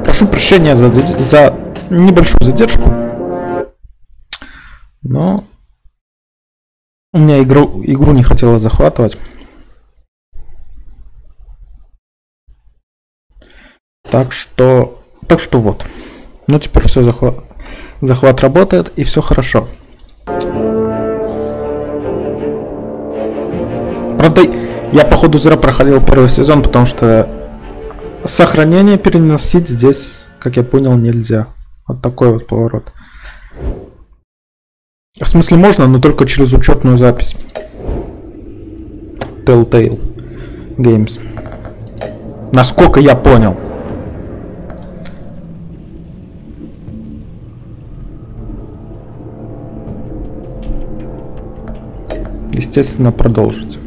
Прошу прощения за небольшую задержку. Но у меня игру не хотела захватывать. Так что вот. Ну теперь все, захват работает и все хорошо. Правда, я походу зря проходил первый сезон, потому что сохранение переносить здесь, как я понял, нельзя. Вот такой вот поворот. В смысле можно, но только через учетную запись. Telltale Games. Насколько я понял. Естественно, продолжить.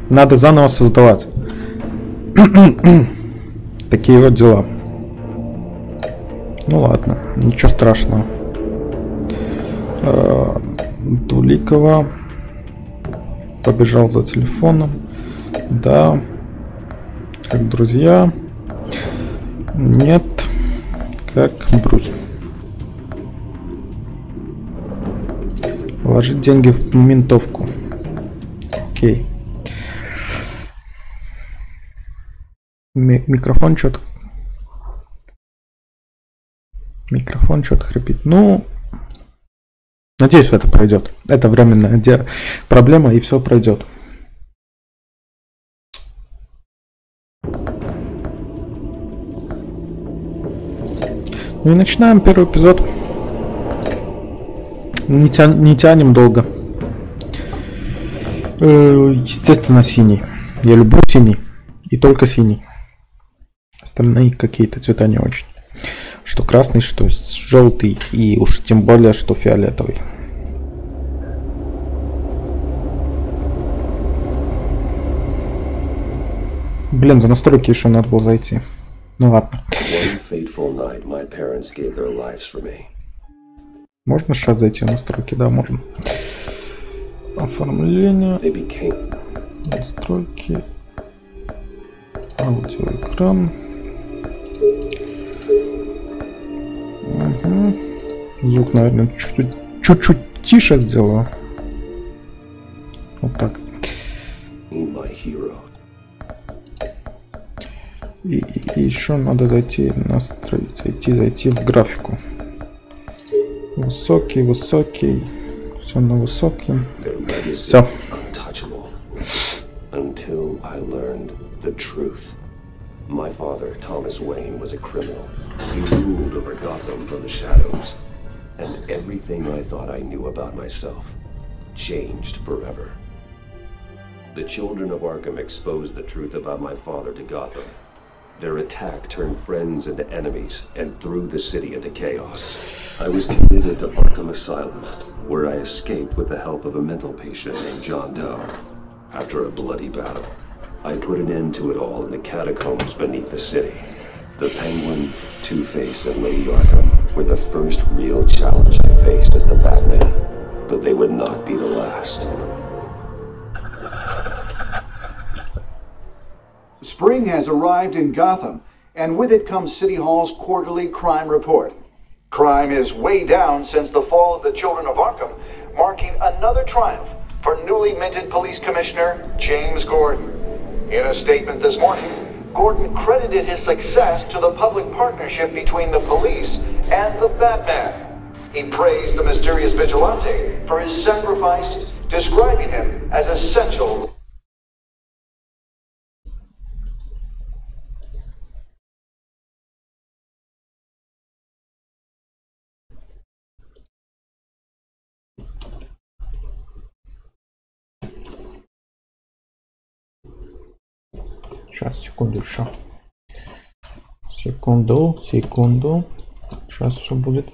Надо заново создавать. Такие вот дела. Ну ладно, ничего страшного. Дуликова побежал за телефоном. Да. Как друзья. Нет. Как брус. Вложить деньги в ментовку. Окей. Микрофон что-то хрипит. Ну, надеюсь, это пройдет. Это временная проблема, и все пройдет. Ну и начинаем первый эпизод. Не тянем долго. Естественно, синий. Я люблю синий. И только синий. Остальные какие-то цвета не очень. Что красный, что желтый. И уж тем более, что фиолетовый. Блин, в настройки еще надо было зайти. Ну ладно. Можно сейчас зайти в настройки? Да, можно. Оформление. Настройки. Аудиоэкран. Угу. Звук, наверное, чуть-чуть тише сделаю. Вот так. И еще надо зайти зайти в графику. Высокий. Все на высокий. Все. Until I learned the truth. My father, Thomas Wayne, was a criminal. He ruled over Gotham from the shadows. And everything I thought I knew about myself changed forever. The children of Arkham exposed the truth about my father to Gotham. Their attack turned friends into enemies and threw the city into chaos. I was committed to Arkham Asylum, where I escaped with the help of a mental patient named John Doe. After a bloody battle, I put an end to it all in the catacombs beneath the city. The Penguin, Two-Face, and Lady Arkham were the first real challenge I faced as the Batman, but they would not be the last. Spring has arrived in Gotham, and with it comes City Hall's quarterly crime report. Crime is way down since the fall of the Children of Arkham, marking another triumph for newly minted Police Commissioner James Gordon. In a statement this morning, Gordon credited his success to the public partnership between the police and the Batman. He praised the mysterious vigilante for his sacrifice, describing him as essential. Сейчас, секунду еще. Секунду. Сейчас все будет.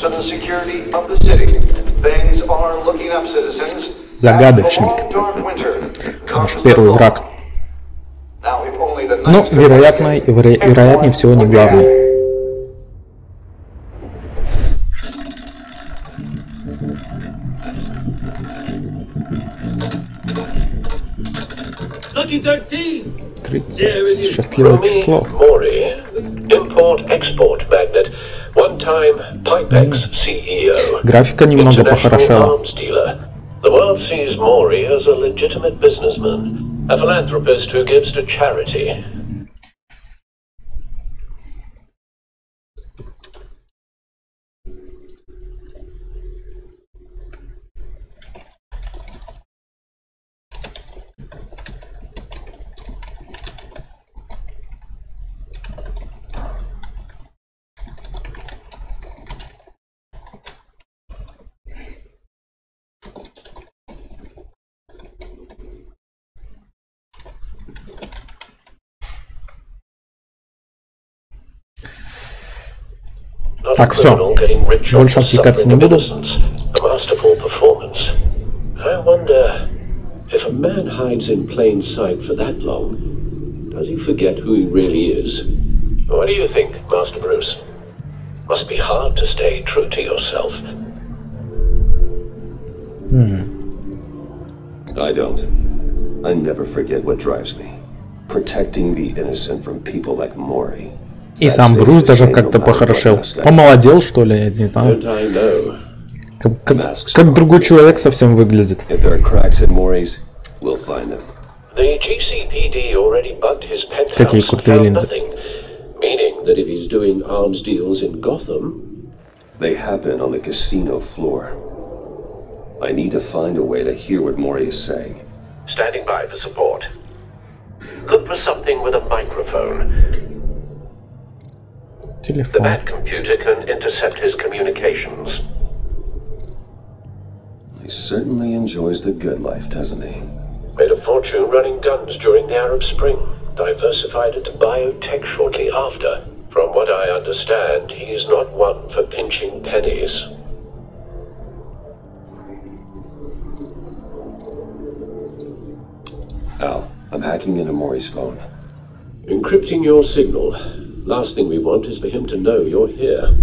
for the security of the city. Things are looking up, citizens. Загадочник. Наш первый враг. Но, вероятнее всего, не главный. Lucky 13. 30. Счастливое число. Графика немного похорошела. The world sees Maury as a legitimate businessman, a philanthropist who gives to charity. Так, все. Больше отвлекаться не буду. I wonder if a man hides in plain sight for that long, does he forget who he really is? What do you think, Master Bruce? Must be hard to stay true to yourself. I don't. I never forget what drives me. Protecting the innocent from people like Maury. И сам Брюс даже как-то похорошел. Помолодел, что ли, я не знаю. Как другой человек совсем выглядит. Какие крутые линзы. Standing by for support. Look for something with a microphone. The Bat computer can intercept his communications. He certainly enjoys the good life, doesn't he? Made a fortune running guns during the Arab Spring. Diversified into biotech shortly after. From what I understand, he's not one for pinching pennies. Al, I'm hacking into Maury's phone. Encrypting your signal. Last thing we want is for him to know you're here.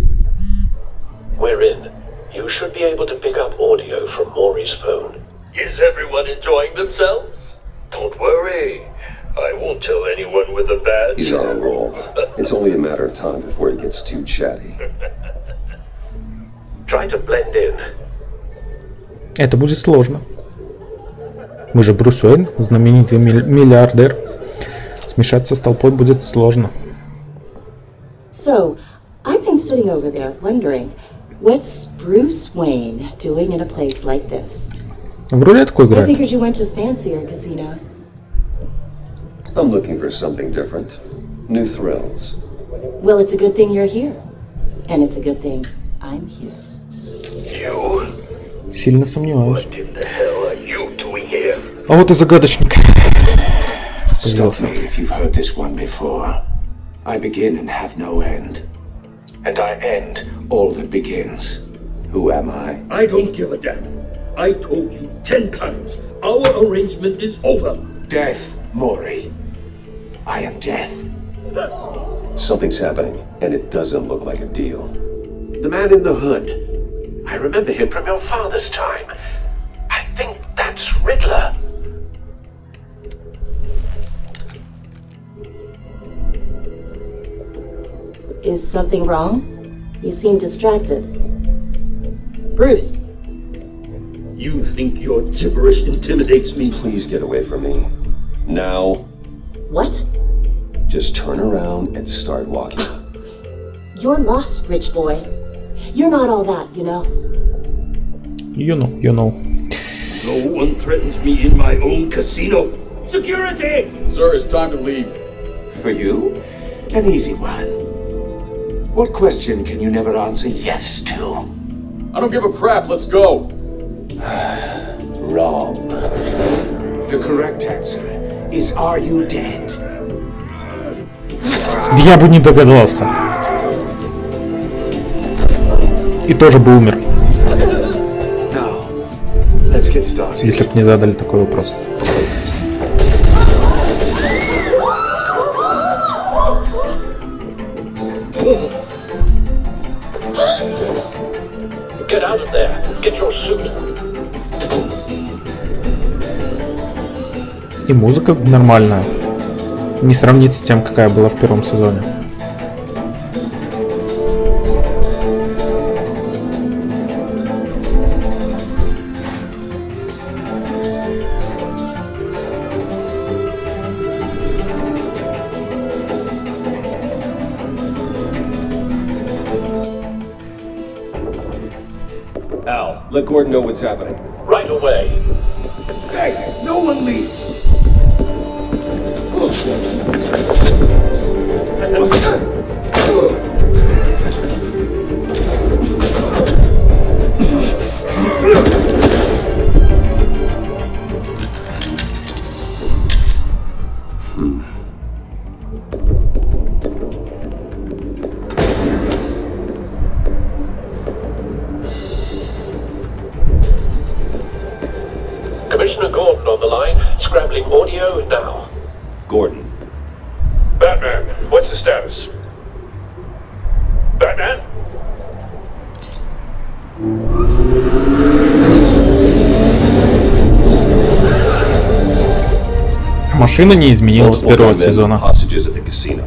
We're in. You should be able to pick up audio from Maury's phone. Is everyone enjoying themselves? Don't worry. I won't tell anyone with a badge. He's on a roll. It's only a matter of time before he gets too chatty. Try to blend in. Это будет сложно. Мы же Брюс Уэйн, знаменитый миллиардер. Смешаться с толпой будет сложно. So, I've been sitting over there wondering, what's Bruce Wayne doing in a place like this? В рулетку играть. I figured you went to fancier casinos. I'm looking for something different. New thrills. Well, it's a good thing you're here. And it's a good thing I'm here. You? Сильно сомневаюсь. What in the hell are you doing here? А вот и загадочник. Stop me if you've heard this one before. I begin and have no end. And I end All that begins. Who am I? I don't give a damn. I told you 10 times. Our arrangement is over. Death, Maury. I am death. Something's happening, and it doesn't look like a deal. The man in the hood. I remember him from your father's time. I think that's Riddler. Is something wrong? You seem distracted. Bruce. You think your gibberish intimidates me? Please get away from me. Now. What? Just turn around and start walking. You're lost, rich boy. You're not all that, you know. You know. No one threatens me in my own casino. Security! Sir, it's time to leave. For you? An easy one. What question can you never answer Yes to. I don't give a crap, let's go. Wrong. The correct answer is, are you dead? Я бы не догадался. И тоже бы умер, Now, let's get started. если бы не задали такой вопрос. Get out of there. Get your suit. И музыка нормальная. Не сравнится с тем, какая была в первом сезоне. Al, let Gordon know what's happening. Right away. Hey, no one leaves. Commissioner Gordon on the line. Scrambling audio now. Gordon. Batman, what's the status? Batman? Машина не изменилась с первого сезона. Hostages at the casino.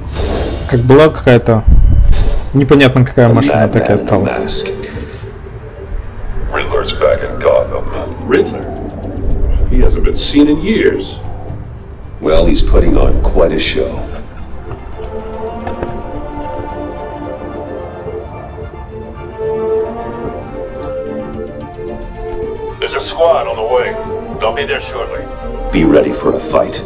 Как была какая-то непонятно какая машина, так и осталась. Riddler's back in Gotham. Riddler? He hasn't been seen in years. Well, he's putting on quite a show. There's a squad on the way. They'll be there shortly. Be ready for a fight.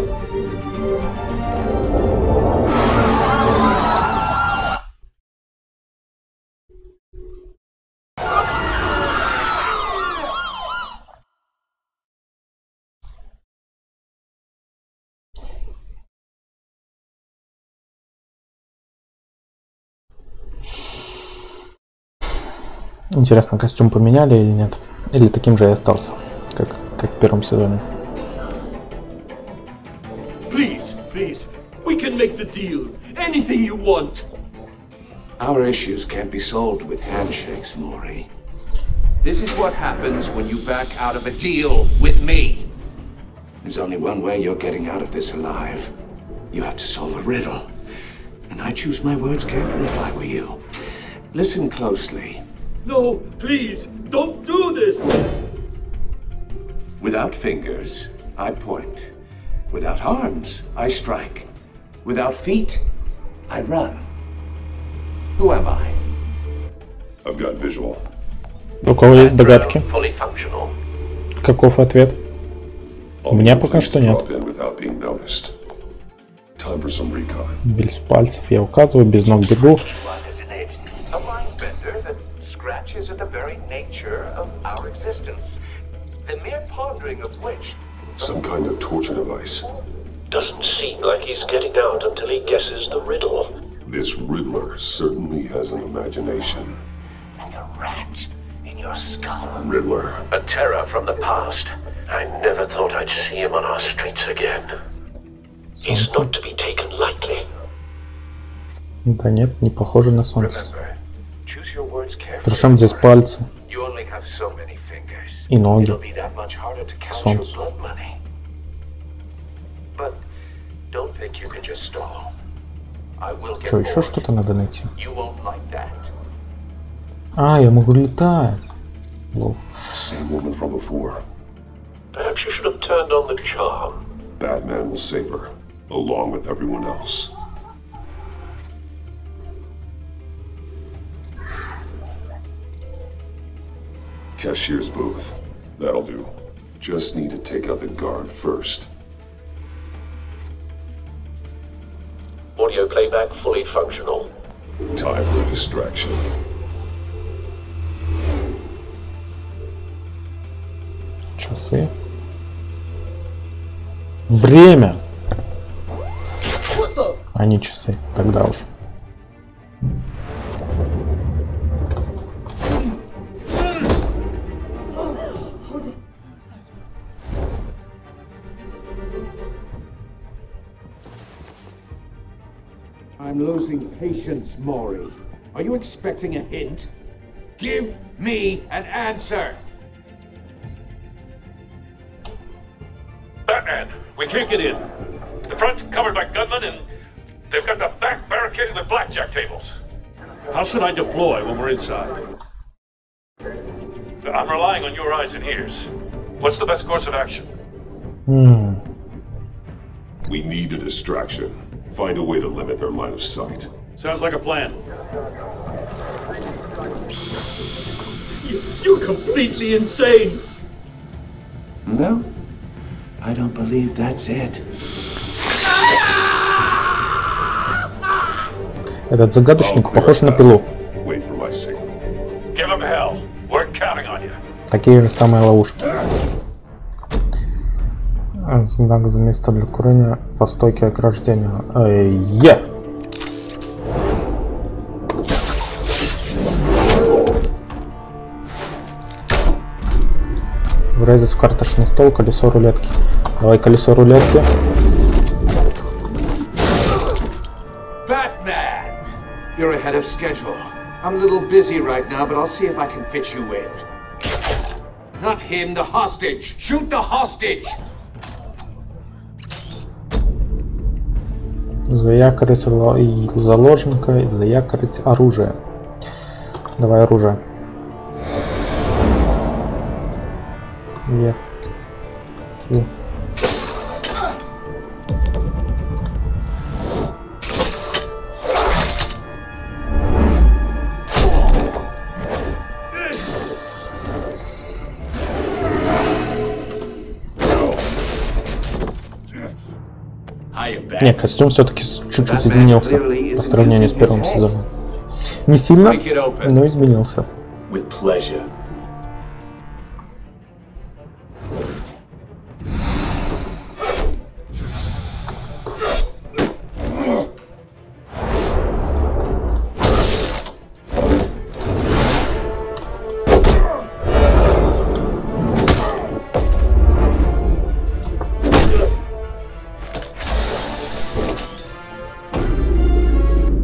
Интересно, костюм поменяли или нет? Или таким же и остался, как в первом сезоне? Please, please, we can make the deal. Anything you want. Our issues can't be solved with handshakes, Maury. This is what happens when you back out of a deal with me. There's only one way you're getting out of this alive. You have to solve a riddle. And I choose my words carefully if I were you. Listen closely. No, please, don't do this. Without fingers, I point. Without arms, I strike. Without feet, I run. Who am I? I've got visual. У кого есть догадки? Fully functional. Каков ответ? У меня пока что нет. Time for some recon. Без пальцев я указываю, без ног бегу. A mind bender that scratches at the very nature of our existence. The mere pondering of which... Some kind of torture device. Doesn't seem like he's getting out until he guesses the riddle. This Riddler certainly has an imagination. And a rat in your skull. Riddler. A terror from the past. I never thought I'd see him on our streets again. He's not to be taken lightly. Да нет, не похоже на солнце. Remember, choose your words carefully. Причем здесь пальцы You only have so many fingers. и ноги. It'll be that much harder to count your Солнце. blood money. But don't think you can just stall. I will get Что, еще bored. что-то надо найти? You won't like that. А, я могу летать. Лол. Same woman from before. Perhaps you should have turned on the charm. Batman will save her, along with everyone else. Cashier's booth. That'll do. Just need to take out the guard first. Audio playback fully functional. Time for a distraction. Часы. Время! А не часы, тогда уж. I'm losing patience, Maury. Are you expecting a hint? Give me an answer! Batman, we can't get in. The front's covered by gunmen and they've got the back barricaded with blackjack tables. How should I deploy when we're inside? I'm relying on your eyes and ears. What's the best course of action? We need a distraction. Find a way to limit their line of sight. Sounds like a plan. You're completely insane! No, I don't believe that's it. Этот загадочник похож на пилу. Wait for my signal. Give him hell. We're counting on you. Такие же самые ловушки. Знак за место для курения по стойке ограждения. Врезать в карточный стол, колесо рулетки. Давай колесо рулетки. Batman! You're ahead of schedule. I'm a little busy right now, but I'll see if I can fit you in. Not him, the hostage! Shoot the hostage! Заякорить заложника и заякорить оружие. Давай оружие. Нет, костюм все-таки чуть-чуть изменился по сравнению с первым сезоном. Не сильно, но изменился.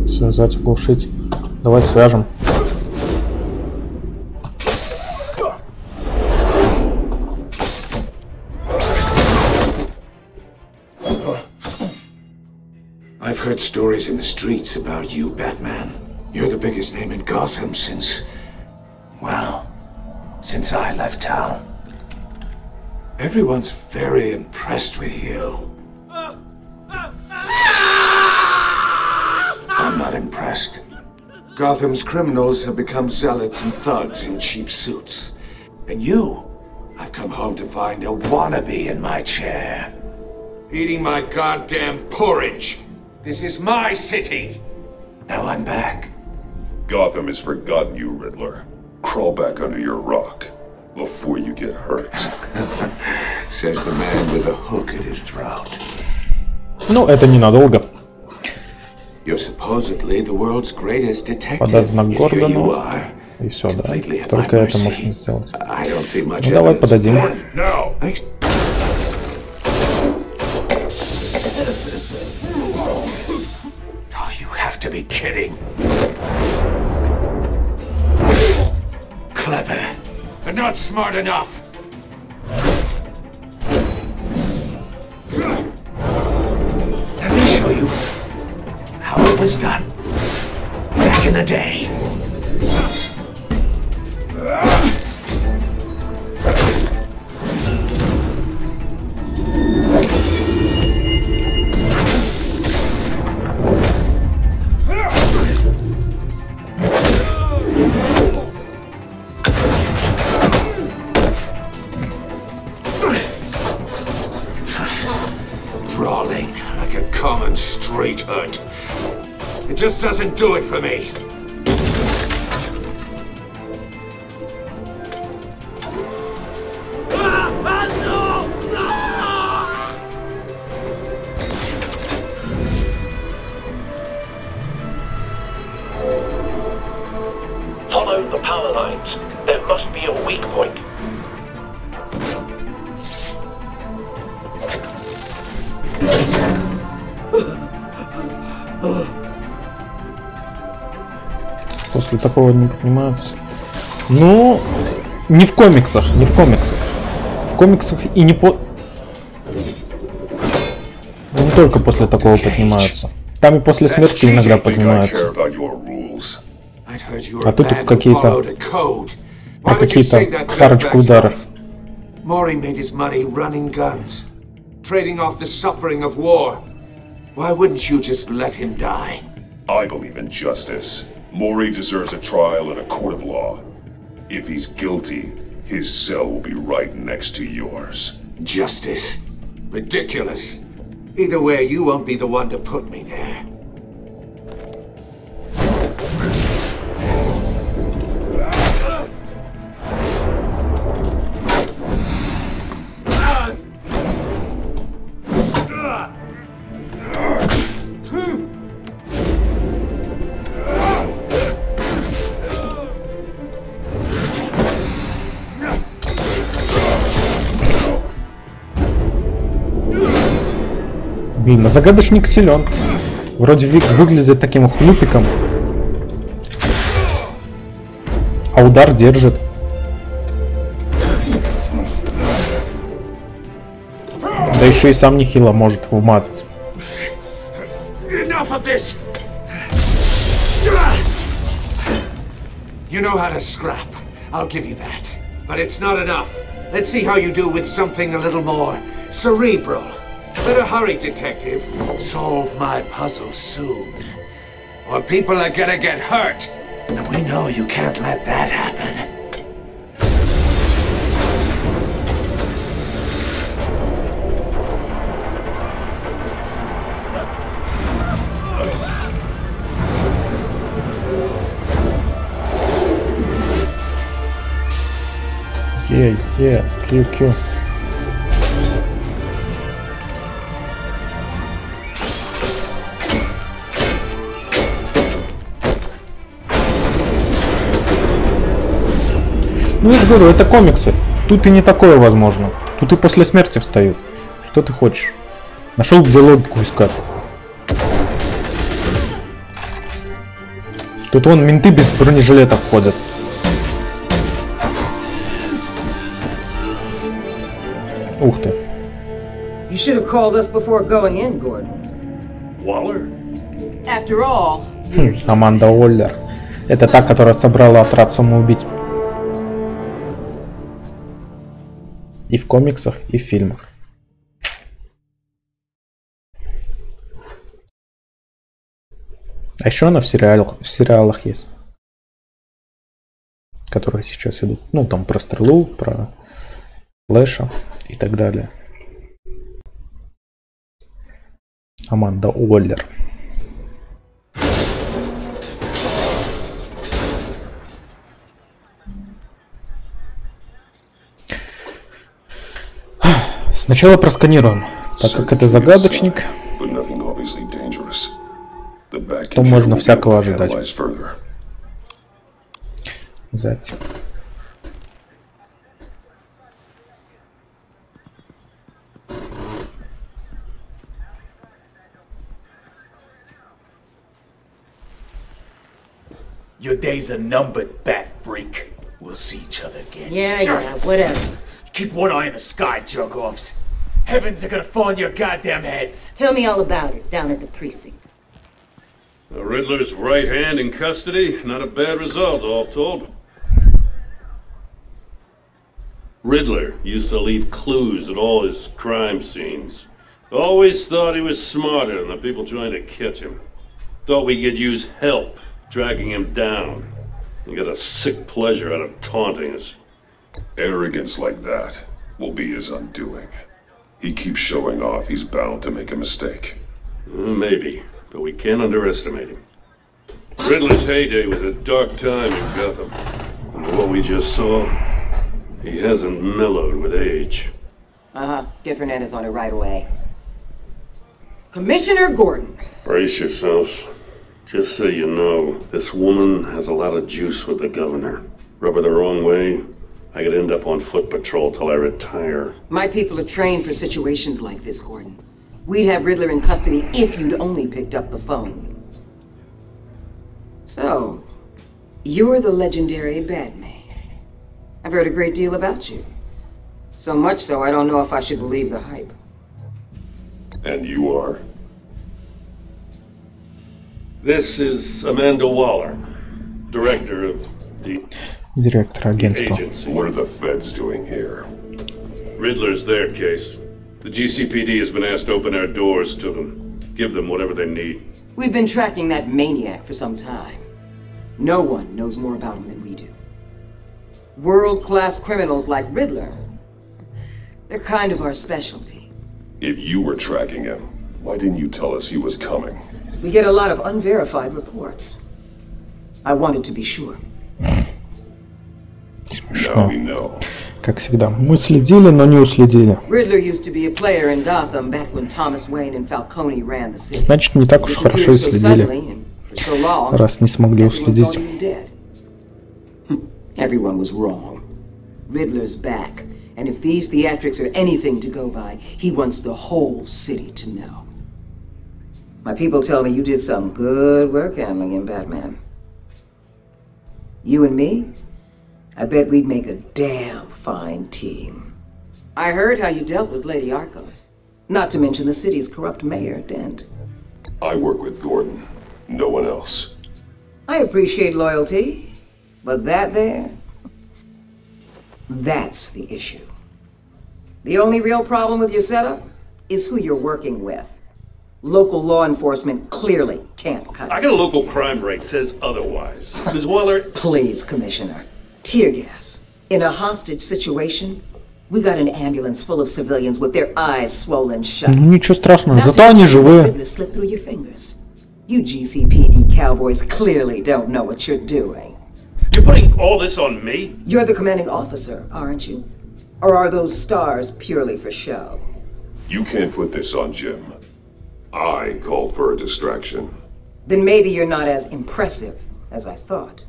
Связать, оглушить. Давай свяжем. I've heard stories in the streets about you, Batman. You're the biggest name in Gotham since I left town. Everyone's very impressed with you. I'm not impressed. Gotham's criminals have become zealots and thugs in cheap suits. And you, I've come home to find a wannabe in my chair. Eating my goddamn porridge. This is my city. Now I'm back. Gotham has forgotten you, Riddler. Crawl back under your rock before you get hurt. Says the man with a hook at his throat. Ну, это ненадолго. You're supposedly the world's greatest detective. Подать знак Гордону. И все, да. Только это можно сделать. Ну, давай подадим. You have to be kidding. Clever, but not smart enough. Let me show you how it was done back in the day. Brawling like a common street hood. It just doesn't do it for me. Follow the power lines. There must be a weak point. после такого не поднимаются. Ну, не в комиксах, не в комиксах. В комиксах и не по... Не только после такого поднимаются. Там и после смерти иногда поднимаются. А тут какие-то парочку ударов. Mori made his money running guns, trading off the suffering of war. Why wouldn't you just let him die? I believe in justice. Mori deserves a trial in a court of law. If he's guilty, his cell will be right next to yours. Justice? Ridiculous. Either way, you won't be the one to put me there. Блин, а загадочник силен. Вроде выглядит таким хлюпиком. А удар держит. Да еще и сам нехило может вмазать. You know how to scrap. I'll give you that. But it's not enough. Let's see how you do with something a little more cerebral. Better hurry, detective. Solve my puzzle soon. Or people are gonna get hurt. And we know you can't let that happen. Yeah, Q. Ну, я же говорю, это комиксы. Тут и не такое возможно. Тут и после смерти встают. Что ты хочешь? Нашел, где логику искать. Тут вон менты без бронежилетов ходят. Ух ты. You should have called us before going in, Gordon. Waller? After all. Аманда Уоллер. Это та, которая собрала отряд самоубийц. И в комиксах, и в фильмах. А еще она в сериалах есть. Которые сейчас идут. Ну, там про Стрелу, про Флэша и так далее. Аманда Уоллер. Сначала просканируем, так как это загадочник, то можно всякого ожидать. Взять. Your days are numbered, bat freak. We'll see each other again. Yeah, whatever. Keep one eye in the sky, jerk-offs. Heavens are gonna fall on your goddamn heads. Tell me all about it down at the precinct. The Riddler's right hand in custody. Not a bad result, all told. Riddler used to leave clues at all his crime scenes. Always thought he was smarter than the people trying to catch him. Thought we could use help dragging him down. He got a sick pleasure out of taunting us. Arrogance like that will be his undoing. He keeps showing off, he's bound to make a mistake. Maybe, but we can't underestimate him. Riddler's heyday was a dark time in Gotham. And what we just saw, he hasn't mellowed with age. Get Fernandez on it right away. Commissioner Gordon. Brace yourselves. Just so you know, this woman has a lot of juice with the governor. Rub her the wrong way, I could end up on foot patrol till I retire. My people are trained for situations like this, Gordon. We'd have Riddler in custody if you'd only picked up the phone. So, You're the legendary Batman. I've heard a great deal about you. So much so, I don't know if I should believe the hype. And you are? This is Amanda Waller, director of the Директор агентства. agency. What are the feds doing here? Riddler's their case. The GCPD has been asked to open our doors to them, give them whatever they need. We've been tracking that maniac for some time. No one knows more about him than we do. World-class criminals like Riddler, they're kind of our specialty. If you were tracking him, why didn't you tell us he was coming? We get a lot of unverified reports. I wanted to be sure. Now we know. Как всегда. Мы следили, но не уследили. Riddler used to be a player in Gotham back when Thomas Wayne and Falcone ran the city. Значит, не так уж хорошо и следили, раз не смогли уследить. Everyone was wrong. Riddler's back, and if these theatrics are anything to go by, he wants the whole city to know. My people tell me you did some good work handling him, Batman. You and me? I bet we'd make a damn fine team. I heard how you dealt with Lady Arkham. Not to mention the city's corrupt mayor, Dent. I work with Gordon. No one else. I appreciate loyalty, but that there, that's the issue. The only real problem with your setup is who you're working with. Local law enforcement clearly can't cut it. I got a local crime rate says otherwise. Ms. Waller... Please, Commissioner. Tear gas. In a hostage situation, we got an ambulance full of civilians with their eyes swollen shut. Ничего страшного, зато они живые. Slip through your fingers. You GCPD cowboys clearly don't know what you're doing. You're putting all this on me? You're the commanding officer, aren't you? Or are those stars purely for show? You can't put this on Jim. I called for a distraction. Then maybe you're not as impressive as I thought.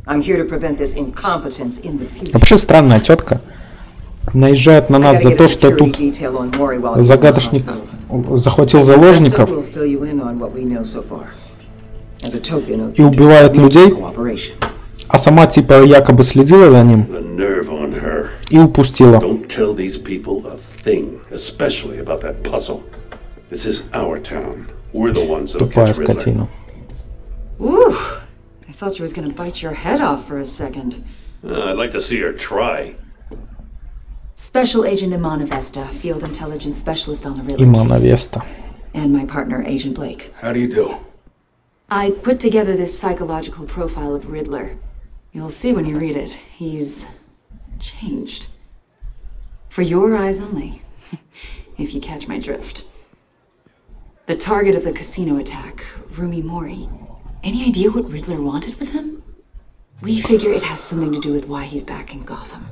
I'm here to prevent this incompetence in the future. Вообще странная тетка. Наезжает на нас за то, что тут загадочник захватил заложников и убивает людей, а сама типа якобы следила за ним и упустила. Тупая скотина. I thought she was gonna bite your head off for a second. I'd like to see her try. Special Agent Imana Vesta, Field Intelligence Specialist on the Riddler Imana Vesta. And my partner, Agent Blake. How do you do? I put together this psychological profile of Riddler. You'll see when you read it. He's changed. For your eyes only, if you catch my drift. The target of the casino attack, Rumi Mori. Any idea what Riddler wanted with him? We figure it has something to do with why he's back in Gotham.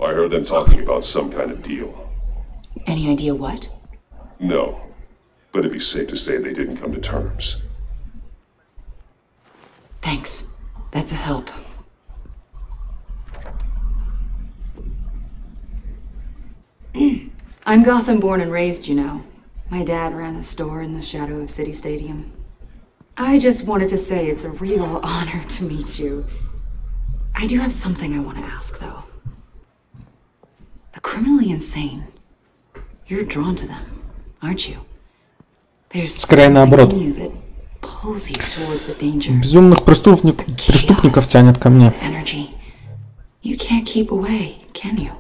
I heard them talking about some kind of deal. Any idea what? No, but it'd be safe to say they didn't come to terms. Thanks. That's a help. I'm Gotham born and raised, you know. My dad ran a store in the shadow of City Stadium. I just wanted to say it's a real honor to meet you. I do have something I want to ask, though. The criminally insane. You're drawn to them, aren't you? There's something in you that pulls you towards the danger. Безумных преступников тянет ко мне. Energy. You can't keep away, can you?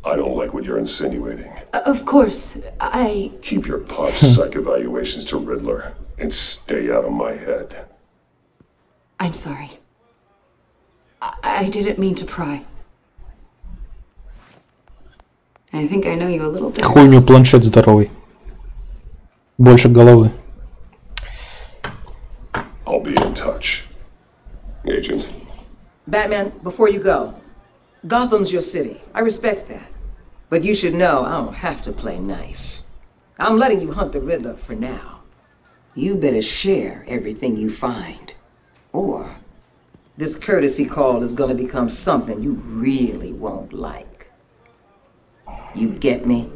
I don't like what you're insinuating. Of course, I... Keep your pop psych evaluations to Riddler and stay out of my head. I'm sorry. I didn't mean to pry. I think I know you a little bit. Какой у него планшет здоровый. Больше головы. I'll be in touch. Agent. Batman, before you go, Gotham's your city. I respect that. But you should know I don't have to play nice. I'm letting you hunt the Riddler for now. You better share everything you find. Or this courtesy call is gonna become something you really won't like. You get me?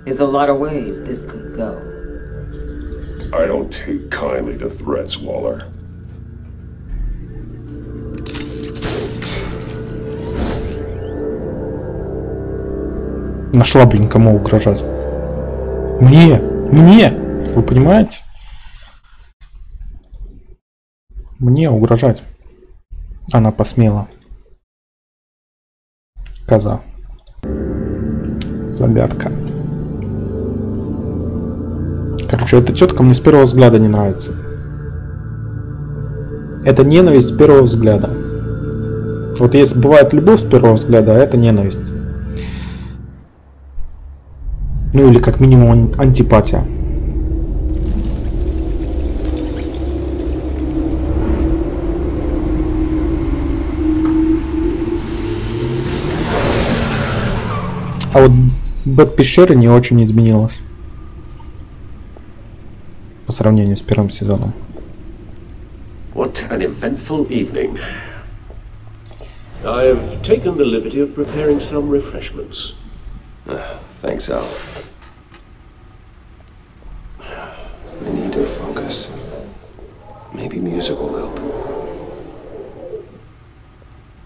There's a lot of ways this could go. I don't take kindly to threats, Waller. Нашла, блин, кому угрожать. Мне! Вы понимаете? Мне угрожать. Она посмела. Коза. Загадка. Короче, эта тетка мне с первого взгляда не нравится. Это ненависть с первого взгляда. Вот если бывает любовь с первого взгляда, а это ненависть. Ну или как минимум антипатия. А вот Бэт пещеры не очень изменилась по сравнению с первым сезоном. What an eventful evening. I've taken the liberty of preparing some refreshments. Thanks, Al. I need to focus. Maybe music will help.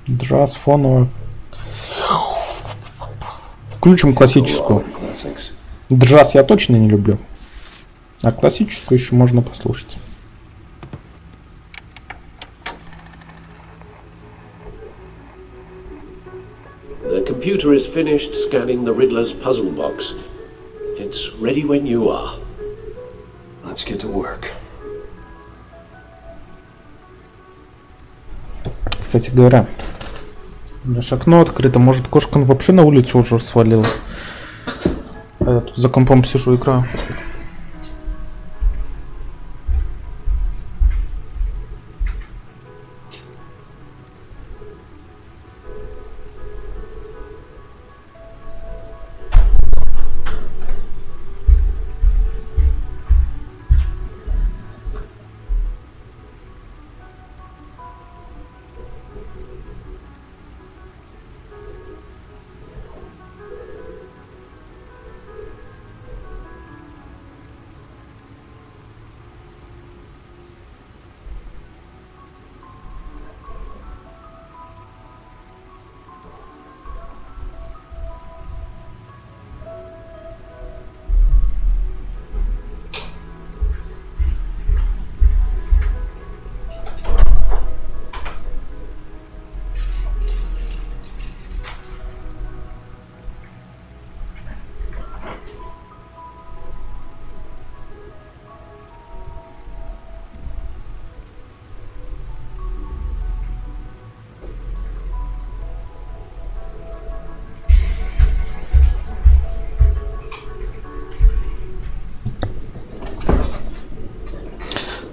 Джаз, фоновый. Включим классическую. Джаз я точно не люблю. А классическую еще можно послушать. The computer is finished scanning the Riddler's puzzle box. It's ready when you are. Let's get to work. Кстати говоря, наше окно открыто. Может, кошка вообще на улицу уже свалила. А я тут за компом сижу, играю.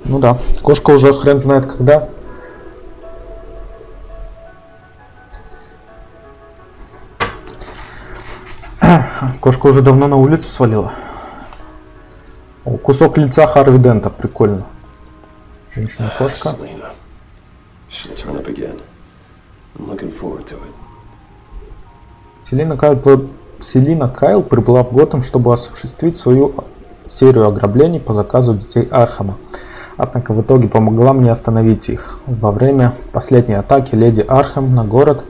Ну да, кошка уже хрен знает когда. Кошка уже давно на улицу свалила. О, кусок лица Харви Дента, прикольно. Женщина-кошка. Селина Кайл прибыла в Готэм, чтобы осуществить свою серию ограблений по заказу детей Архама. Однако в итоге помогла мне остановить их. Во время последней атаки леди Архам на город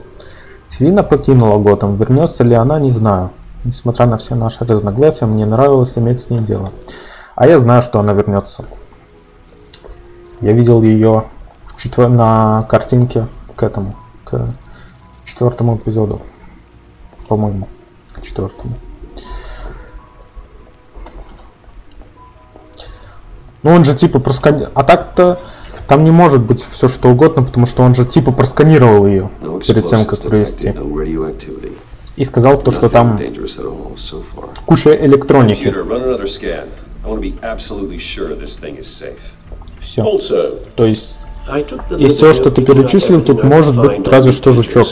Селина покинула Готэм. Вернется ли она, не знаю. Несмотря на все наши разногласия, мне нравилось иметь с ней дело. А я знаю, что она вернется. Я видел ее на картинке к 4-му эпизоду. По-моему, к 4-му. Ну он же типа просканировал. А так-то там не может быть все что угодно, потому что он же типа просканировал ее перед тем, как привезти. И сказал то, что там куча электроники. Все. То есть из всего, что ты перечислил, тут может быть разве что жучок.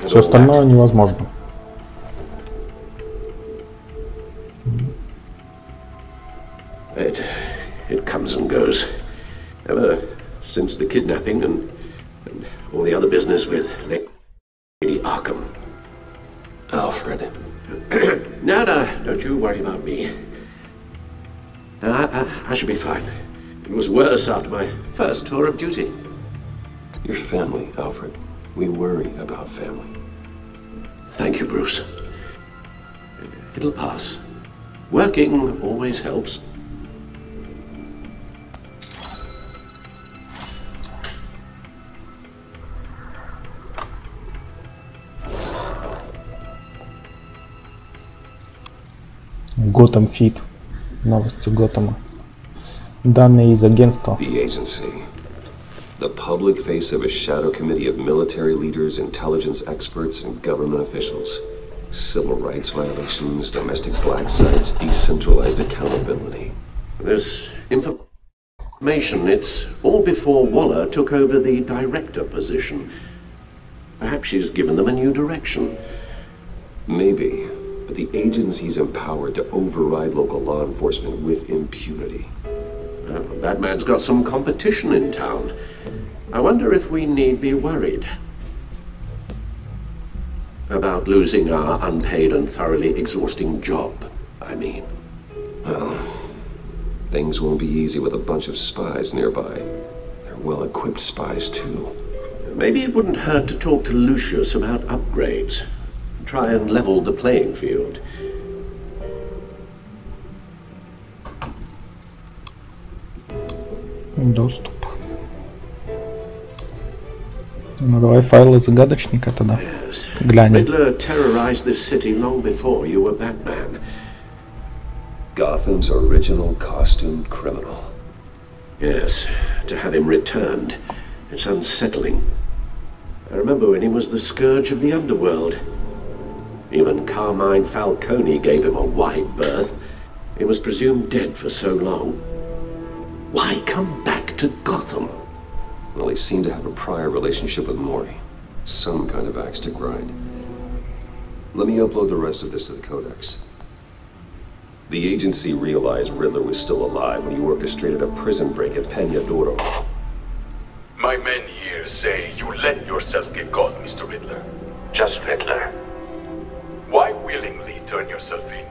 Все остальное невозможно. It comes and goes. Ever since the kidnapping and all the other business with Lady Arkham. Alfred. No, don't you worry about me. No, I should be fine. It was worse after my first tour of duty. Your family, Alfred. We worry about family. Thank you, Bruce. It'll pass. Working always helps. Готэм Фит. Новости Готэма. Данные из агентства. The agency. The public face of a shadow committee of military leaders, intelligence experts, and government officials. Civil rights violations, domestic black sites, decentralized accountability. This information, it's all before Waller took over the director position. Perhaps she's given them a new direction. Maybe, but the agency's empowered to override local law enforcement with impunity. Batman's got some competition in town. I wonder if we need be worried about losing our unpaid and thoroughly exhausting job, I mean. Well, things won't be easy with a bunch of spies nearby. They're well-equipped spies, too. Maybe it wouldn't hurt to talk to Lucius about upgrades. Try and level the playing field. Доступ. Ну давай файлы загадочника тогда. Глянем. Riddler terrorized this city long before you were Batman. Gotham's original costumed criminal. Yes, to have him returned. It's unsettling. I remember when he was the scourge of the underworld. Even Carmine Falcone gave him a wide berth. He was presumed dead for so long. Why come back to Gotham? Well, he seemed to have a prior relationship with Mori. Some kind of axe to grind. Let me upload the rest of this to the Codex. The agency realized Riddler was still alive when he orchestrated a prison break at Peña Duro. My men here say you let yourself get caught, Mr. Riddler. Just Riddler. Why willingly turn yourself in?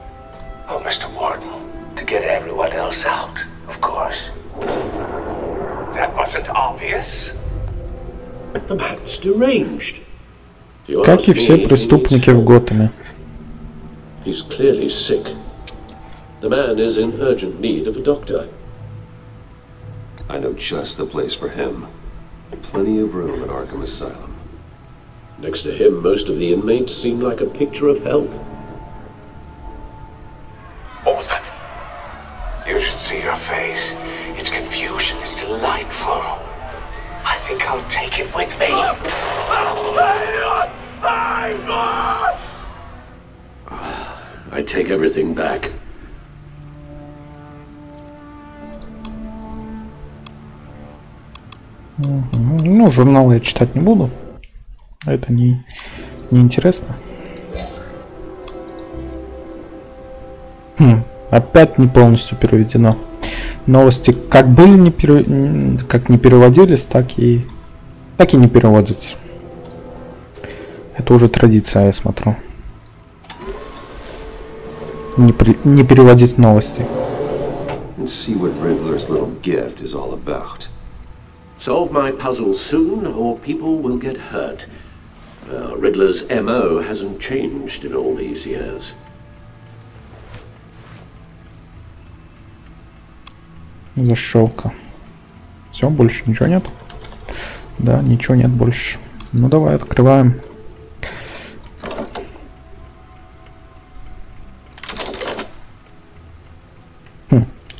Oh, Mr. Warden, to get everyone else out, of course. That wasn't obvious. The man's deranged. Как и все преступники в Готэме. He's clearly sick. The man is in urgent need of a doctor. I know just the place for him. Plenty of room at Arkham Asylum. Next to him, most of the inmates seem like a picture of health. What was that? You should see your face. Its confusion is delightful. I think I'll take it with me. I take everything back. Ну, журналы я читать не буду. Это не интересно. Опять не полностью переведено. Новости как были как не переводились, так и не переводятся. Это уже традиция, я смотрю. Не переводить новости. See what Riddler's little gift is all about. Solve my puzzle soon, or people will get hurt. Riddler's MO hasn't changed in all these years. Защелка. Все, больше ничего нет. Да, ничего нет больше. Ну давай, открываем.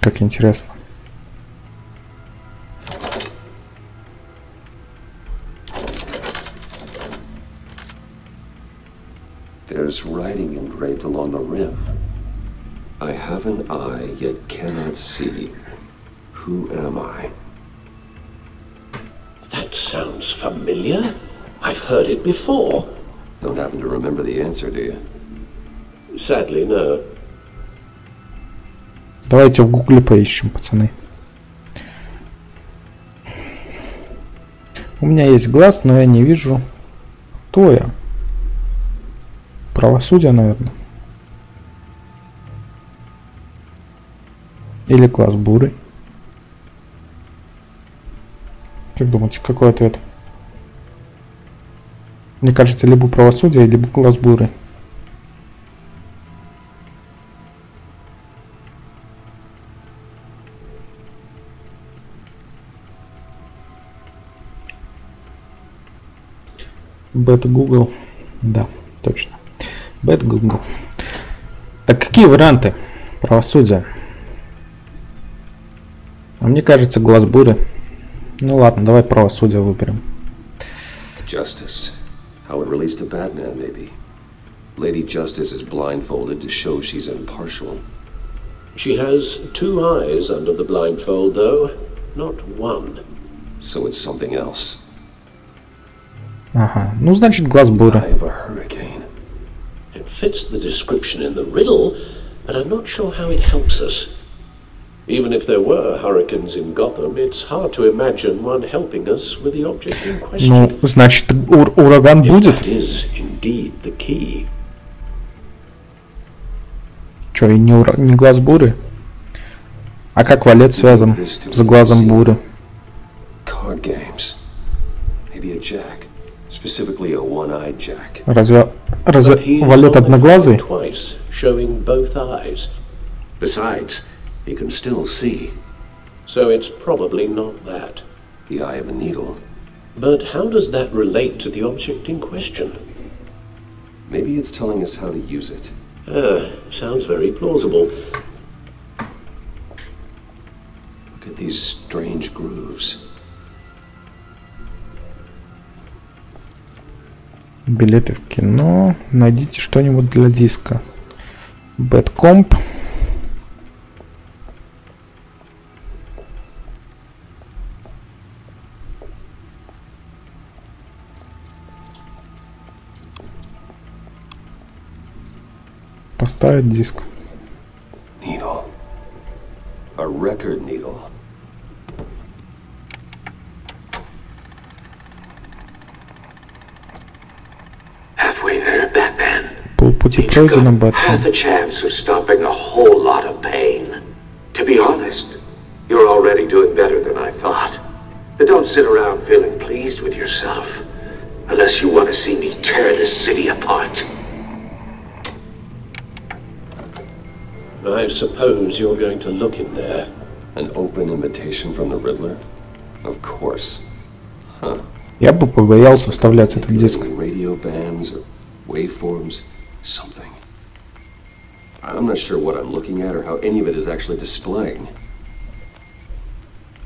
Как интересно. There's writing engraved along the rim. I have an eye, yet cannot see. Who am I? That sounds familiar. I've heard it before. Don't happen to remember the answer, do you? Sadly, no. Давайте в гугле поищем, пацаны. У меня есть глаз, но я не вижу. Кто я? Правосудие, наверное. Или класс буры? Как думаете, какой ответ? Мне кажется, либо правосудие, либо класс буры. Бэт Google. Да, точно. Бэт Google. Так какие варианты правосудия? А мне кажется, глаз буры. Ну ладно, давай правосудие выберем. Justice. How it relates to Batman, maybe. Lady Justice is blindfolded to show she's impartial. She has 2 eyes under the blindfold, though, not 1. So it's something else. Ага, ну значит глаз буры. Eye of a hurricane. It fits the description in the riddle, but I'm not sure how it helps us. Even if there were hurricanes in Gotham, it's hard to imagine one helping us with the object in question. Ну, значит, ураган будет. That is indeed the key. Чё, и не глаз буры? А как валет связан с глазом буры? Card games. Maybe a jack. Specifically a one-eyed jack. Разве валет одноглазый? Twice, showing both eyes. Besides, he can still see. So it's probably not that. The eye of a needle. But how does that relate to the object in question? Maybe it's telling us how to use it. Sounds very plausible. Look at these strange grooves. Билеты в кино. Найдите что-нибудь для диска. Бэткомп. Поставить диск. Needle. A record needle. Halfway there, Batman. Полпути пройдено, Have Бэтмен. a chance of stopping a whole lot of pain. To be honest, you're already doing better than I thought. But don't sit around feeling pleased with yourself, unless you want to see me tear this city apart. I suppose you're going to look in there. An open invitation from the Riddler? Of course. Huh. Я бы побоялся вставлять этот диск. Radio bands or waveforms, something. I'm not sure what I'm looking at or how any of it is actually displaying.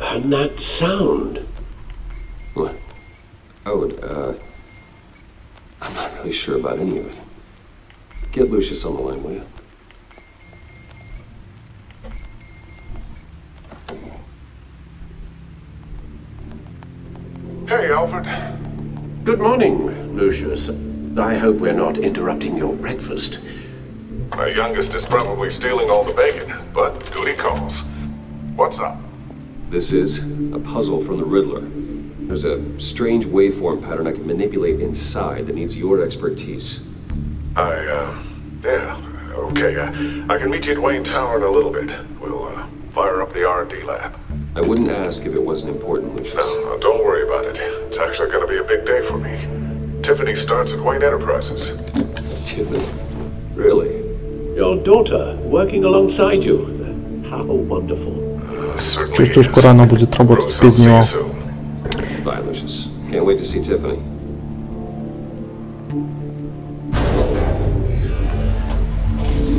And that sound. What? Oh, I'm not really sure about any of it. Get Lucius on the line, will you? Hey, Alfred. Good morning, Lucius. I hope we're not interrupting your breakfast. My youngest is probably stealing all the bacon, but duty calls. What's up? This is a puzzle from the Riddler. There's a strange waveform pattern I can manipulate inside that needs your expertise. Yeah, okay. I can meet you at Wayne Tower in a little bit. We'll, fire up the R&D lab. I wouldn't ask if it wasn't important, Lucius. No, don't worry about it. It's actually going to be a big day for me. Tiffany starts at Wayne Enterprises. Tiffany? Really? Your daughter working alongside you. How wonderful. Чувствую, скоро она будет работать без него. Bye, Lucius. Can't wait to see Tiffany.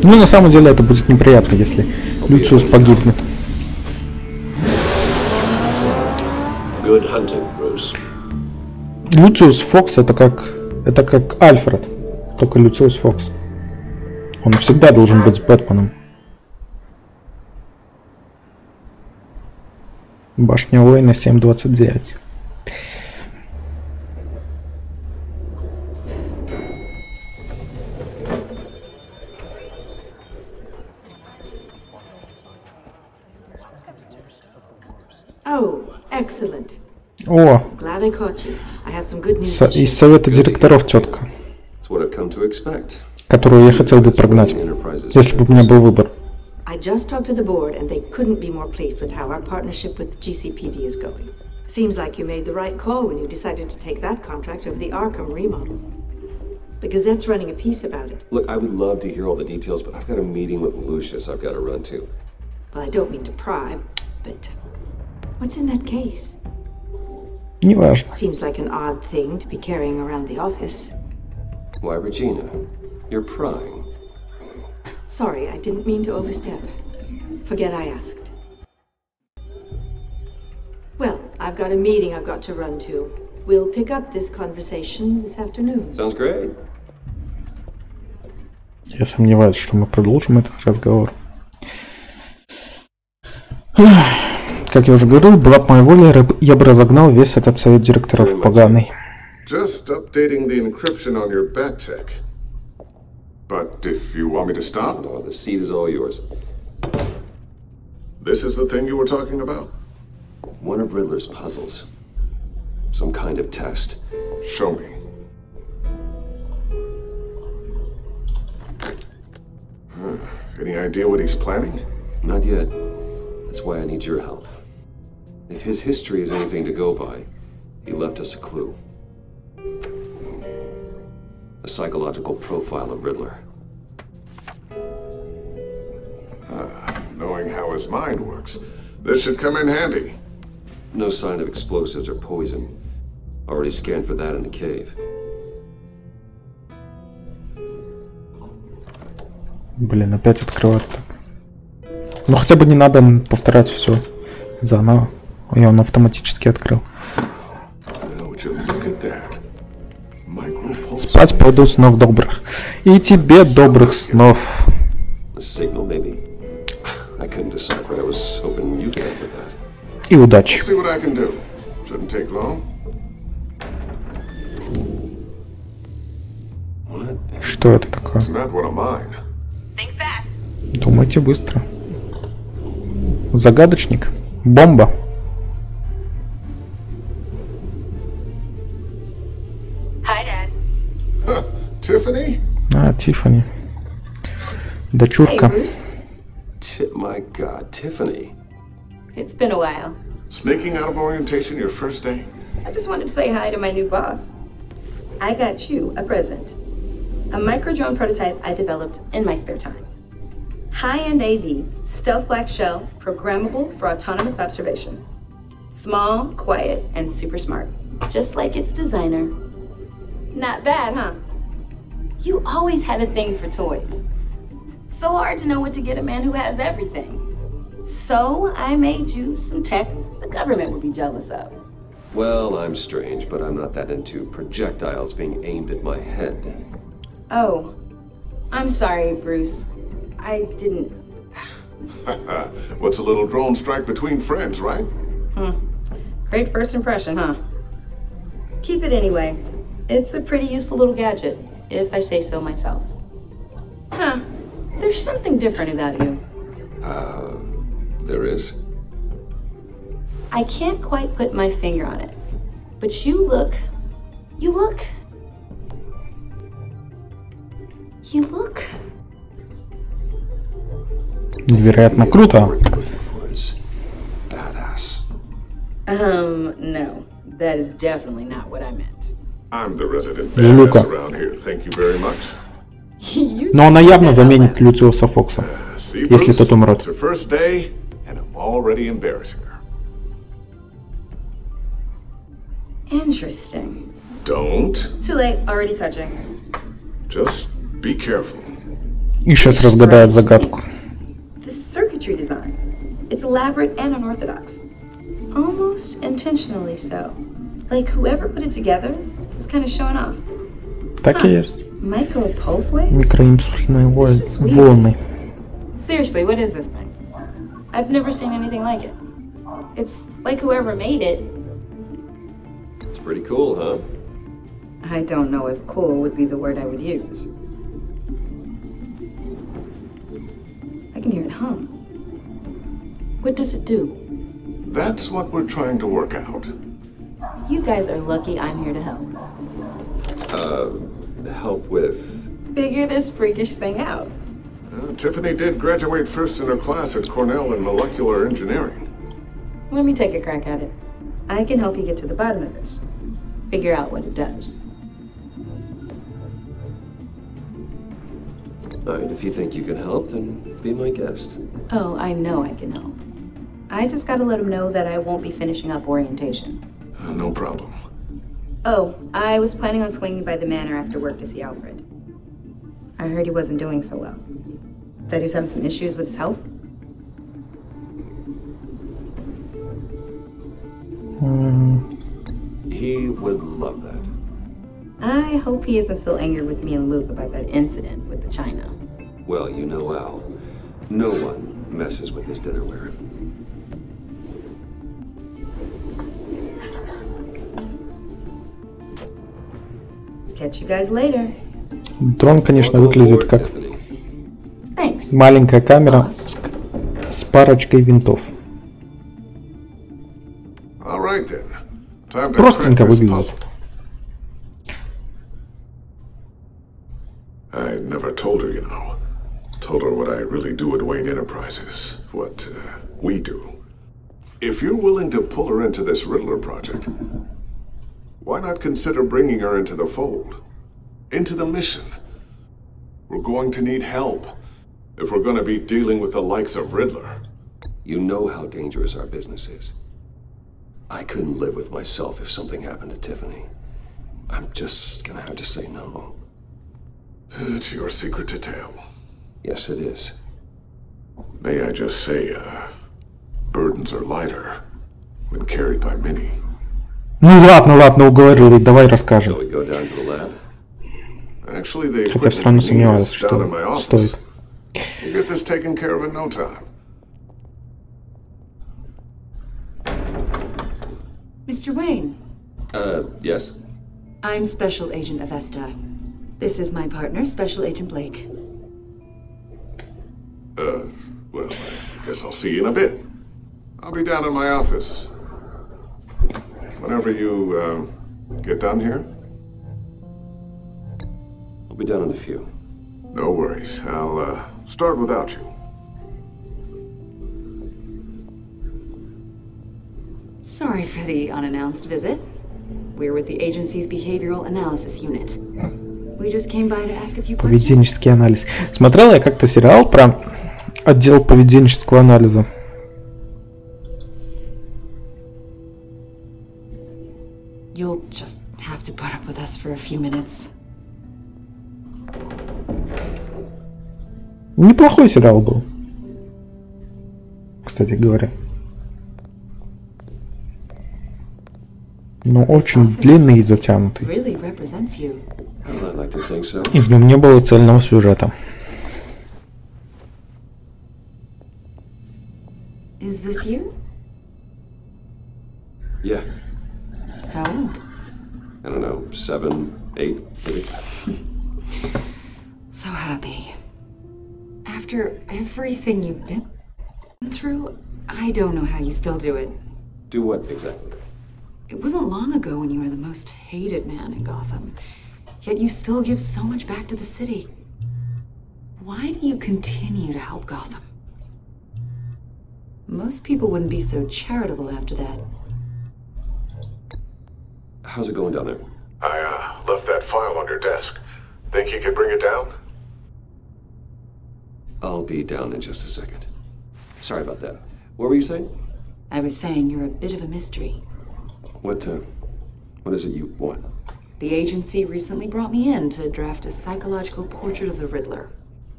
Ну, на самом деле, это будет неприятно, если Люциус погибнет. Good hunting, Bruce. Люциус Фокс это как Альфред, только Люциус Фокс. Он всегда должен быть с Бэтменом. Башня Уэйна 729. Oh, excellent. О, Glad I caught you. I have some good news. из совета директоров тетка, It's what I've come to expect. которую я хотел бы прогнать, если бы у меня был выбор. I just talked to the board, and they couldn't be more pleased with how our partnership with GCPD is going. Seems like you made the right call when you decided to take that contract over the Arkham remodel. The Gazette's running a piece about it. Look, I would love to hear all the details, but I've got a meeting with Lucius I've got to run to. Well, I don't mean to pry, but what's in that case? Неважно. Seems like an odd thing to be carrying around the office. Why, Regina? You're prying. Sorry, I didn't mean to overstep. Forget I asked. Well, I've got a meeting I've got to run to. We'll pick up this conversation this afternoon. Sounds great. Я сомневаюсь, что мы продолжим этот разговор. Как я уже говорил, была бы моя воля, я бы разогнал весь этот совет директоров поганый. Just updating the encryption on your bat tech. But if you want me to stop? No, the seat is all yours. This is the thing you were talking about? One of Riddler's puzzles. Some kind of test. Show me. Any idea what he's planning? Not yet. That's why I need your help. If his history is anything to go by, he left us a clue. A psychological profile of Riddler. Knowing how his mind works, this should come in handy. No sign of explosives or poison. Already scanned for that in the cave. Блин, опять открывать так. Ну хотя бы не надо повторять все заново. И он автоматически открыл. Спать пойду, снов добрых. И тебе добрых снов. И удачи. Что это такое? Думайте быстро. Загадочник. Бомба. Tiffany? А, Тиффани. Дочурка. My God, Tiffany. It's been a while. Sneaking out of orientation your first day? I just wanted to say hi to my new boss. I got you a present. A micro-drone prototype I developed in my spare time. High-end AV, stealth black shell, programmable for autonomous observation. Small, quiet, and super smart. Just like its designer. Not bad, huh? You always had a thing for toys. So hard to know what to get a man who has everything. So I made you some tech the government would be jealous of. Well, I'm strange, but I'm not that into projectiles being aimed at my head. Oh, I'm sorry, Bruce. I didn't... What's a little drone strike between friends, right? Great first impression, huh? Keep it anyway. It's a pretty useful little gadget, if I say so myself. Huh. There's something different about you. There is? I can't quite put my finger on it. But you look... Невероятно круто. No. That is definitely not what I meant. I'm the resident badass around here. Thank you very much. Но она явно заменит Люциуса Фокса, если тот умрет. It's her first day, and I'm already embarrassing her. Interesting. Don't. Too late. Already touching. Just be careful. И сейчас разгадает загадку. The circuitry design. It's elaborate and unorthodox. Almost intentionally so. Like whoever put it together was kind of showing off. Так и есть. Micro pulse waves? Микроимпульсные волны. Seriously, what is this thing? I've never seen anything like it. It's like whoever made it. It's pretty cool, huh? I don't know if cool would be the word I would use. I can hear it hum. What does it do? That's what we're trying to work out. You guys are lucky I'm here to help. Help with... Figure this freakish thing out. Tiffany did graduate first in her class at Cornell in molecular engineering. Let me take a crack at it. I can help you get to the bottom of this. Figure out what it does. Alright, if you think you can help, then be my guest. Oh, I know I can help. I just gotta let him know that I won't be finishing up orientation. No problem. Oh, I was planning on swinging by the manor after work to see Alfred. I heard he wasn't doing so well. That he was having some issues with his health. He would love that. I hope he isn't still angry with me and Luke about that incident with the china. Well, you know Al. No one messes with his dinnerware. Catch you guys later. Дрон, конечно, выглядит как Thanks. маленькая камера с парочкой винтов. All right then. Time to Простенько crack this выглядит. puzzle. I never told her, you know. Told her what I really do at Wayne Enterprises. What we do. If you're willing to pull her into this Riddler project, why not consider bringing her into the fold? Into the mission? We're going to need help if we're going to be dealing with the likes of Riddler. You know how dangerous our business is. I couldn't live with myself if something happened to Tiffany. I'm just gonna have to say no. It's your secret to tell. Yes, it is. May I just say, burdens are lighter when carried by many. Ну ладно, уговорили, давай расскажем. Shall we go down to the lab? Actually, the Хотя все равно сомневаюсь, equipment down in my что office. стоит. We'll get this taken care of in no time. Mr. Wayne, Yes? I'm Special Agent Avesta. This is my partner, Special Agent Blake. Well, I guess I'll see you in a bit. I'll be down in my office. Whenever you, get done here. I'll be down in a few. No worries. I'll, start without you. Sorry for the unannounced visit. We're with the agency's behavioral analysis unit. We just came by to ask a few questions. Поведенческий анализ. Смотрел я как-то сериал про отдел поведенческого анализа. You'll just have to put up with us for a few minutes. Неплохой сериал был, кстати говоря. Но очень длинный и затянутый. Really represents you. Well, I'd like to think so. И в нем не было цельного сюжета. Is this you? Yeah. How old? I don't know, 7, 8, maybe. So happy. After everything you've been through, I don't know how you still do it. Do what exactly? It wasn't long ago when you were the most hated man in Gotham. Yet you still give so much back to the city. Why do you continue to help Gotham? Most people wouldn't be so charitable after that. How's it going down there? I, left that file on your desk. Think you could bring it down? I'll be down in just a second. Sorry about that. What were you saying? I was saying you're a bit of a mystery. What is it you want? The agency recently brought me in to draft a psychological portrait of the Riddler.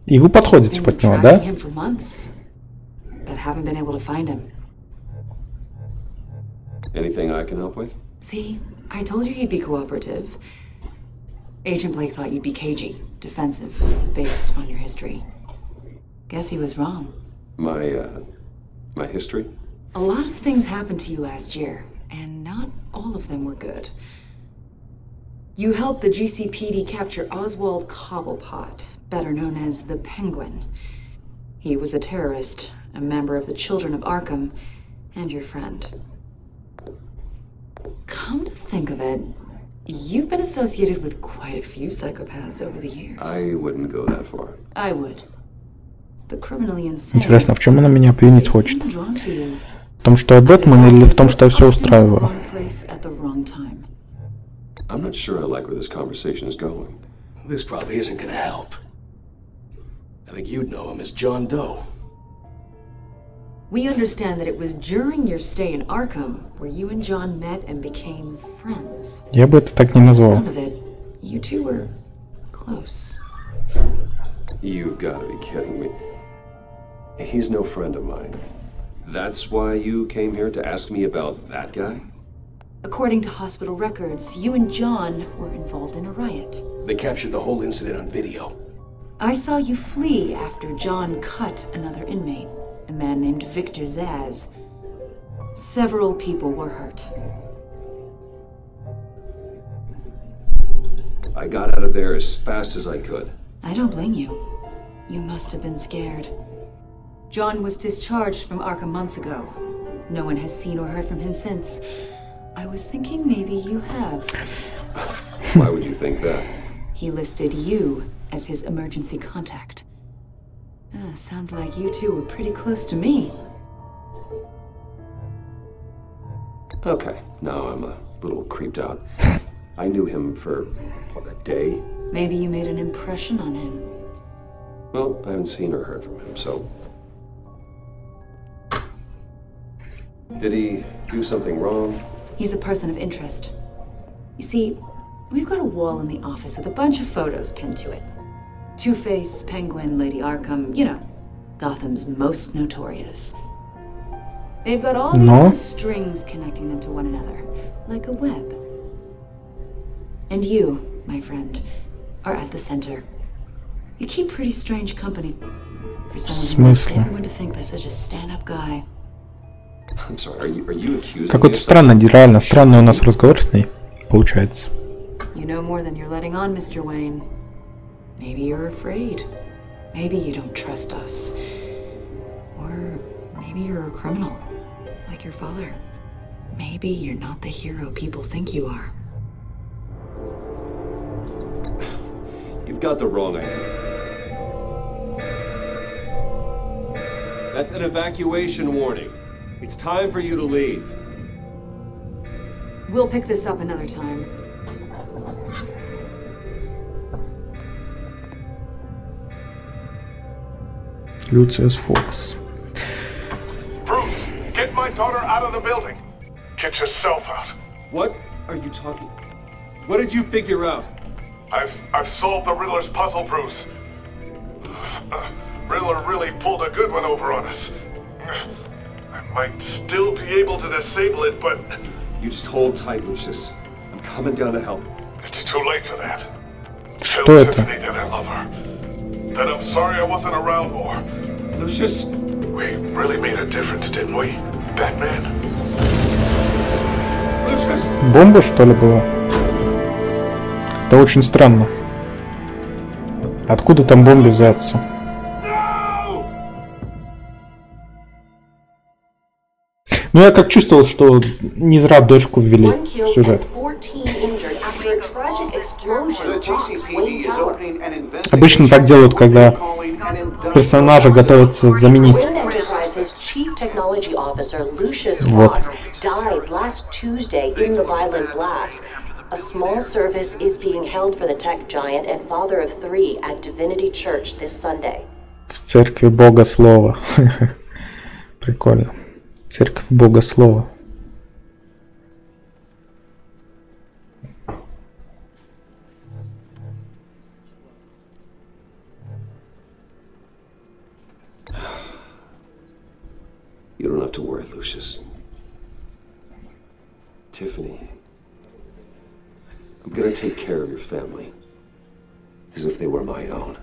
И вы подходите под него, да? Tracking him for months, but haven't been able to find him. Anything I can help with? See, I told you he'd be cooperative. Agent Blake thought you'd be cagey, defensive, based on your history. Guess he was wrong. My history? A lot of things happened to you last year, and not all of them were good. You helped the GCPD capture Oswald Cobblepot, better known as the Penguin. He was a terrorist, a member of the Children of Arkham, and your friend. Come to think of it, you've been associated with quite a few psychopaths over the years. I wouldn't go that far. I would. Интересно, в чем она меня обвинить хочет? В том, что я Бэтмен, или в том, что я все устраиваю? I'm not sure I like where this conversation is going. This probably isn't gonna help. I think you'd know him as John Doe. We understand that it was during your stay in Arkham where you and John met and became friends. Я бы это так не назвал. Some of it, you two were close. You've got to be kidding me. He's no friend of mine. That's why you came here to ask me about that guy? According to hospital records, you and John were involved in a riot. They captured the whole incident on video. I saw you flee after John cut another inmate, a man named Victor Zaz. Several people were hurt. I got out of there as fast as I could. I don't blame you. You must have been scared. John was discharged from Arkham months ago. No one has seen or heard from him since. I was thinking maybe you have. Why would you think that? He listed you as his emergency contact. Sounds like you two were pretty close to me. Okay, now I'm a little creeped out. I knew him for, what, a day? Maybe you made an impression on him. Well, I haven't seen or heard from him, so... Did he do something wrong? He's a person of interest. You see, we've got a wall in the office with a bunch of photos pinned to it. Two-Face, Penguin, Lady Arkham, you know, Gotham's most notorious. They've got all these little strings connecting them to one another, like a web. And you, my friend, are at the center. You keep pretty strange company for someone who wants everyone to think they're such a stand-up guy. I'm sorry, are you accusing me? Какой-то странный, реально странный у нас разговор с ней получается. You know more than you're letting on, Mr. Wayne. Maybe you're afraid. Maybe you don't trust us. Or maybe you're a criminal, like your father. Maybe you're not the hero people think you are. You've got the wrong idea. That's an evacuation warning. It's time for you to leave. We'll pick this up another time. Lucius Fox. Bruce, get my daughter out of the building. Get yourself out. What are you talking? What did you figure out? I've solved the Riddler's puzzle, Bruce. Riddler really pulled a good one over on us. I might still be able to disable it, but... You just hold tight, Lucius. I'm coming down to help. It's too late for that. Что Tell это? Tiffany that I love her. That I'm sorry I wasn't around more. Lucius! We really made a difference, didn't we, Batman? Lucius! Бомба, что ли, была? Это очень странно. Откуда там бомбе взяться? Ну, я как чувствовал, что не зря дочку ввели в сюжет. Обычно так делают, когда персонажа готовятся заменить. Вот. A small service is being held for the tech giant and father of three at Divinity Church this Sunday. В церкви Бога Слова. Прикольно. Церковь Бога Слова. You don't have to worry, Lucius. Tiffany, I'm gonna take care of your family. As if they were my own.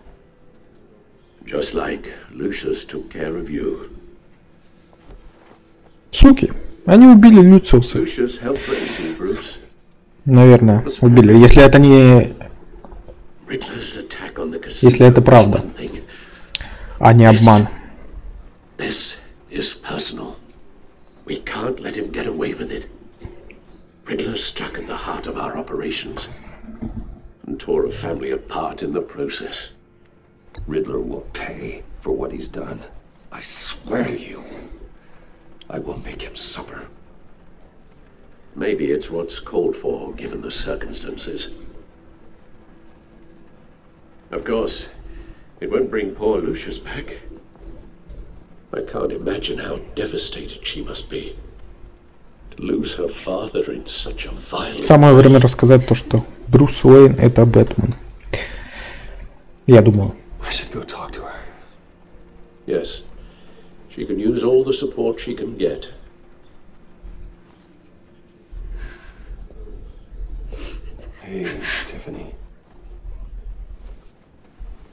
Just like Lucius took care of you. Суки, они убили Люциуса. Lucius helped raise you, Bruce. Наверное, убили. Если это не... Если это правда, а не обман. This is personal. We can't let him get away with it. Riddler struck at the heart of our operations and tore a family apart in the process. Riddler will pay for what he's done. I swear to you, I will make him suffer. Maybe it's what's called for, given the circumstances. Of course, it won't bring poor Lucius back. I can't imagine how devastated she must be. To lose her father in such a violent... Самое время рассказать то, что Брюс Уэйн — это Бэтмен. Я думаю. I should go talk to her. Yes. She can use all the support she can get. Hey, Tiffany.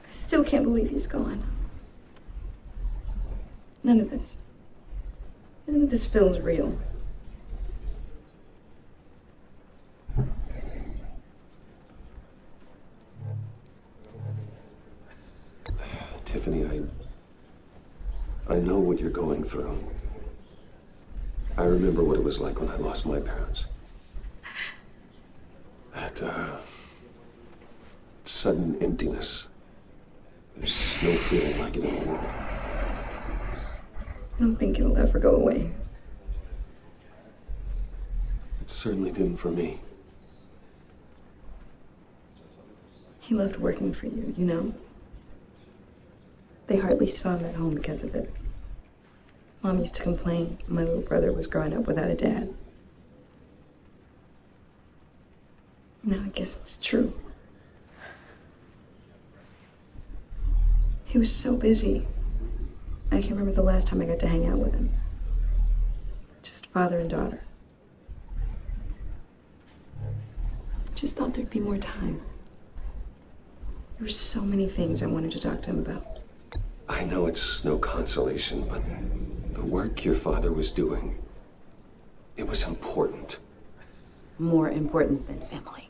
I still can't believe he's gone. None of this feels real. Tiffany, I know what you're going through. I remember what it was like when I lost my parents. That, sudden emptiness. There's no feeling like it in the world. I don't think it'll ever go away. It certainly didn't for me. He loved working for you, you know? They hardly saw him at home because of it. Mom used to complain my little brother was growing up without a dad. Now I guess it's true. He was so busy. I can't remember the last time I got to hang out with him. Just father and daughter. Just thought there'd be more time. There were so many things I wanted to talk to him about. I know it's no consolation, but the work your father was doing, it was important. More important than family.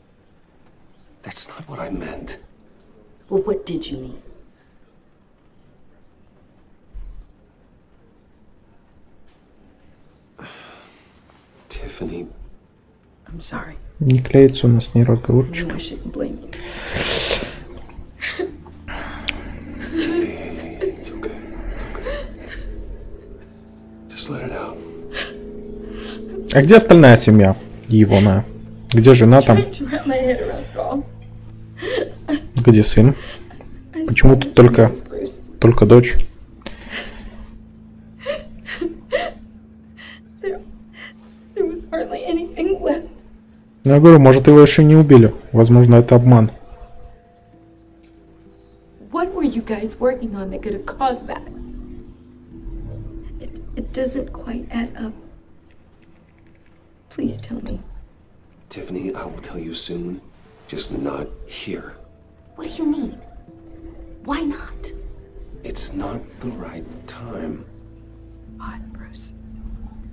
That's not what I meant. Well, what did you mean? Tiffany. I'm sorry. Не клеится у нас ни разговорчик. I shouldn't blame you. It's okay. It's okay. Just let it out. А где остальная семья Ивона? Где жена там? Где сын? Почему тут только дочь? Я говорю, может, его еще не убили. Возможно, это обман. What were you guys working on that could have caused that? It doesn't quite add up. Please tell me. Tiffany, I will tell you soon. Just not here. What do you mean? Why not? It's not the right time. What, Bruce?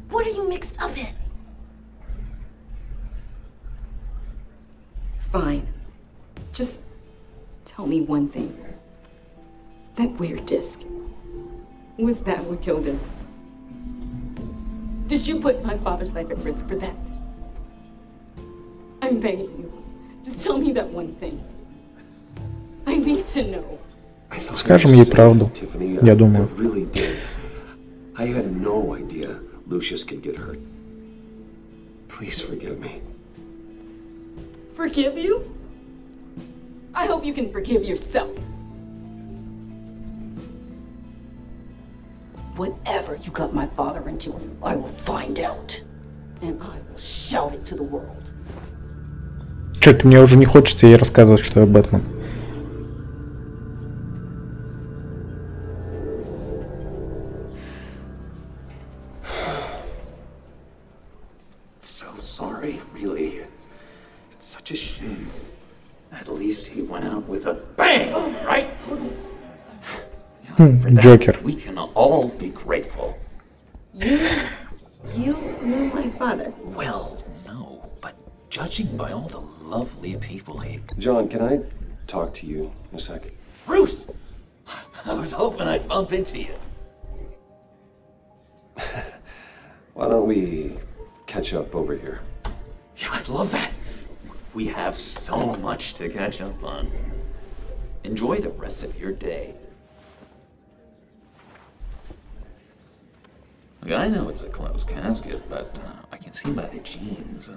What are you mixed up in? Fine. Just tell me one thing. That weird disc. Was that what killed him? Did you put my father's life at risk for that? I'm begging you. Just tell me that one thing. I need to know. Скажем ей правду, я думаю. I really did. I had no idea Lucius could get hurt. Please forgive me. Forgive you? I hope you can forgive yourself. Whatever you got my father into, I will find out. And I will shout it to the world. Чё-то мне уже не хочется ей рассказывать, что я Бэтмен. So sorry, really. It's such a shame. At least he went out with a bang, right? Джокер. We can all be grateful. You knew my father. Well, no, but judging by all the lovely people he... John, can I talk to you in a second? Bruce! I was hoping I'd bump into you. Why don't we catch up over here? Yeah, I'd love that. We have so much to catch up on. Enjoy the rest of your day. Look, I know it's a closed casket, but I can see by the genes.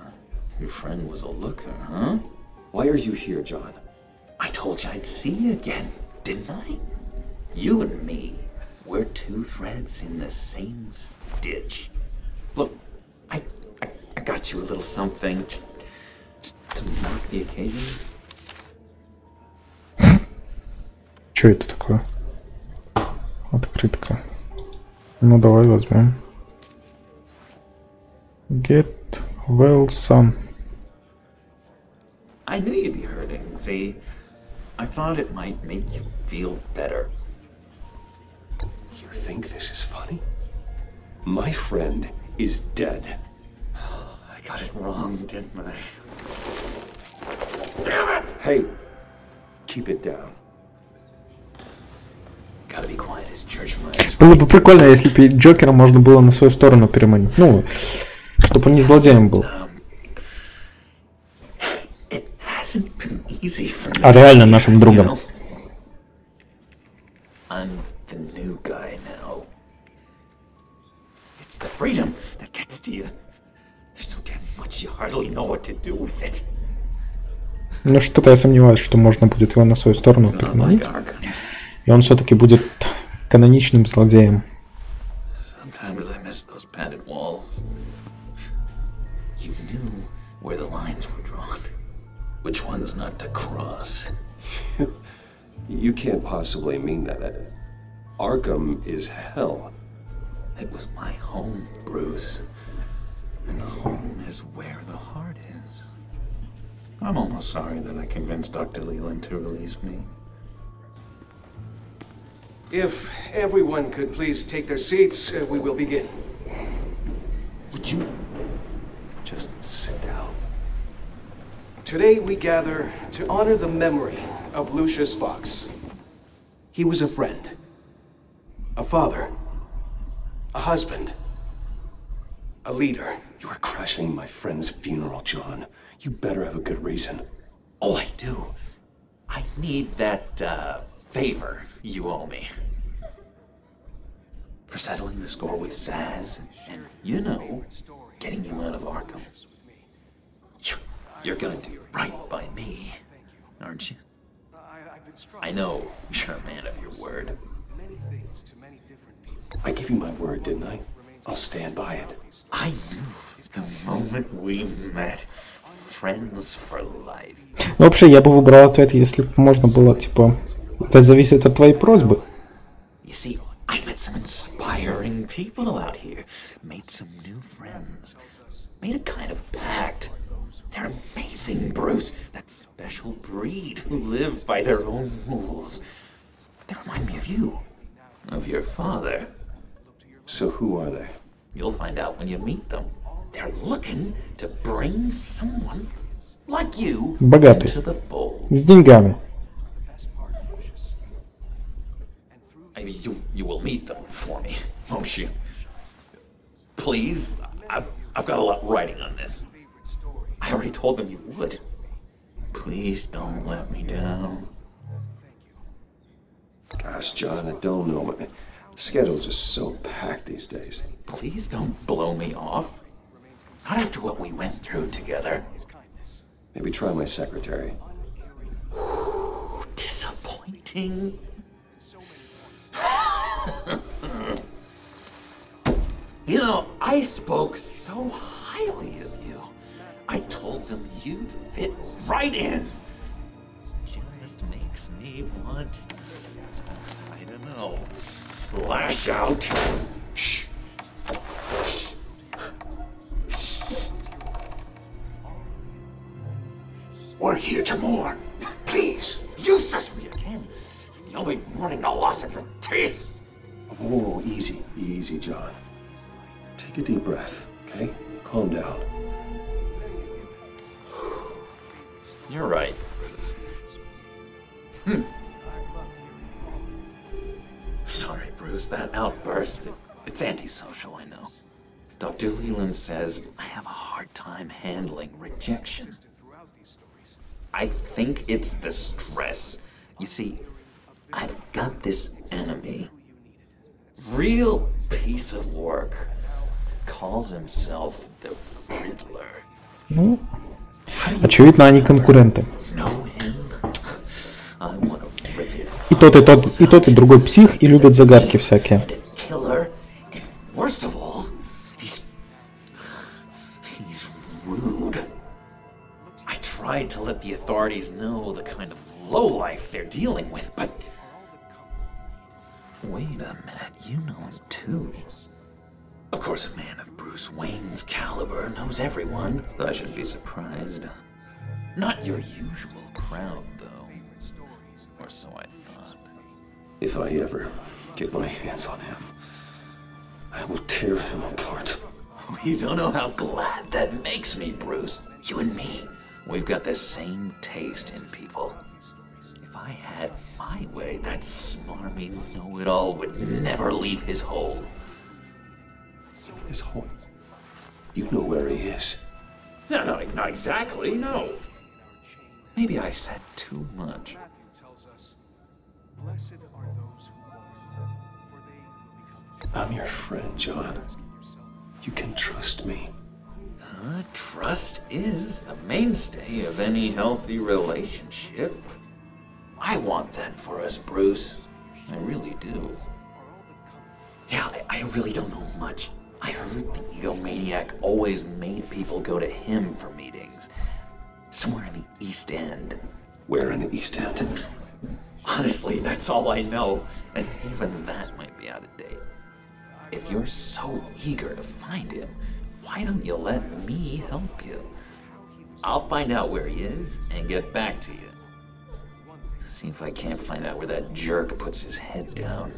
Your friend was a looker, huh? Why are you here, John? I told you I'd see you again, didn't I? You and me, we're two threads in the same stitch. Look, I got you a little something, just to mark the occasion. Что это такое? Открытка. Ну давай возьмем. Get well, son. I knew you'd be hurting, see? I thought it might make you feel better. You think this is funny? My friend is dead. I got it wrong, didn't I? Damn it! Hey, keep it down. Gotta be quiet as church mice. Было бы прикольно, если бы Джокера можно было на свою сторону переманить. Ну, чтобы он не злодеем был. А реально нашим другом. I'm the new guy now. It's the freedom that gets to you. There's so damn much you hardly know what to do with it. Ну что-то я сомневаюсь, что можно будет его на свою сторону переманить. И он все-таки будет каноничным злодеем. Sometimes I miss those padded walls. You knew where the lines were drawn. Which ones not to cross. You can't possibly mean that. Arkham is hell. It was my home, Bruce. And home is where the heart is. I'm almost sorry that I convinced Dr. Leland to release me. If everyone could please take their seats, we will begin. Would you just sit down? Today we gather to honor the memory of Lucius Fox. He was a friend, a father, a husband, a leader. You are crashing my friend's funeral, John. You better have a good reason. Oh, I do. I need that, favor you owe me. For settling the score with Zaz, and, you know, getting you out of Arkham. You're gonna do right by me, aren't you? I know you're a man of your word. I gave you my word, didn't I? I'll stand by it. I knew the moment we met. Friends for life. Ну, вообще, я бы выбрал ответ, если бы можно было, типа, это зависит от твоей просьбы. You see, I met some inspiring people out here. Made some new friends. Made a kind of pact. They're amazing, Bruce. That special breed who live by their own rules. They remind me of you. Of your father. So who are they? You'll find out when you meet them. They're looking to bring someone like you Богатый. into the fold. С деньгами. Maybe you will meet them for me, won't you? Please, I've got a lot riding on this. I already told them you would. Please don't let me down. Gosh, John, I don't know. The schedule's just so packed these days. Please don't blow me off. Not after what we went through together. Maybe try my secretary. Disappointing. You know, I spoke so highly of you. I told them you'd fit right in. Just makes me want, I don't know, lash out. Shh. We're here to mourn. Please, Useless me again. You'll be mourning the loss of your teeth. Oh, easy, easy, John. Take a deep breath, okay? Calm down. You're right. Sorry, Bruce, that outburst, it's antisocial, I know. Dr. Leland says I have a hard time handling rejection. I think it's the stress. You see, I've got this enemy. Real piece of work. calls himself the Riddler. Ну, очевидно, они конкуренты. И тот, и другой псих, и любят загадки всякие. Killer, and worst of all, he's rude. I tried to let the authorities know the kind of lowlife they're dealing with, but wait a minute, you know him too. Of course, a man of Bruce Wayne's caliber knows everyone, so I shouldn't be surprised. Not your usual crowd, though. Or so I thought. If I ever get my hands on him, I will tear him apart. You don't know how glad that makes me, Bruce. You and me, we've got the same taste in people. If I had my way, that smarmy know-it-all would never leave his hole. His hole? You know where he is? No, not exactly, no. Maybe I said too much. I'm your friend, John. You can trust me. Trust is the mainstay of any healthy relationship. I want that for us, Bruce. I really do. Yeah, I really don't know much. I heard the egomaniac always made people go to him for meetings. Somewhere in the East End. Where in the East End? Honestly, that's all I know. And even that might be out of date. If you're so eager to find him, why don't you let me help you? I'll find out where he is and get back to you. See if I can't find out where that jerk puts his head down.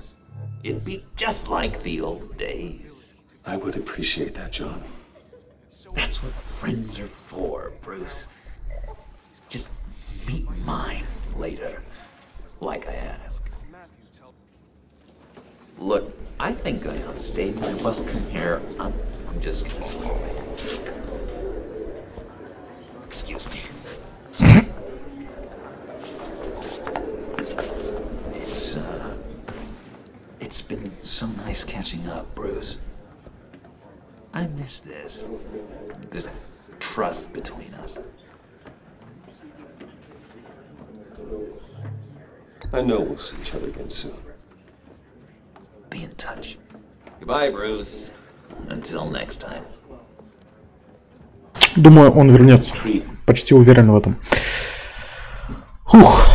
It'd be just like the old days. I would appreciate that, John. That's what friends are for, Bruce. Just meet mine later, like I asked. Look, I think I outstayed my welcome here. I'm just gonna sleep. Excuse me. It's been so nice catching up, Bruce. I miss this trust between us. I know we'll see each other again soon. Be in touch. Goodbye, Bruce. Until next time. Думаю, он вернется. Почти уверен в этом. Фух.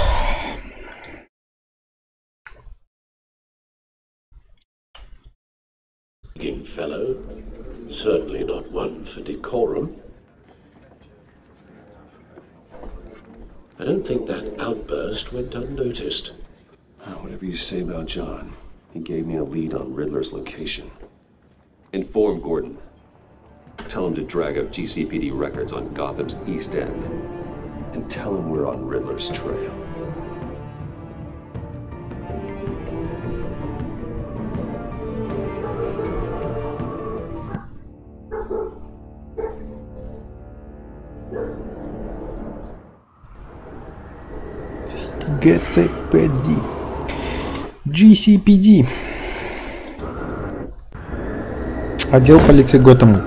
Fellow, certainly not one for decorum. I don't think that outburst went unnoticed. Whatever you say about John, he gave me a lead on Riddler's location. Inform Gordon. Tell him to drag up GCPD records on Gotham's East End. And tell him we're on Riddler's trail. GCPD. Отдел полиции Готэма.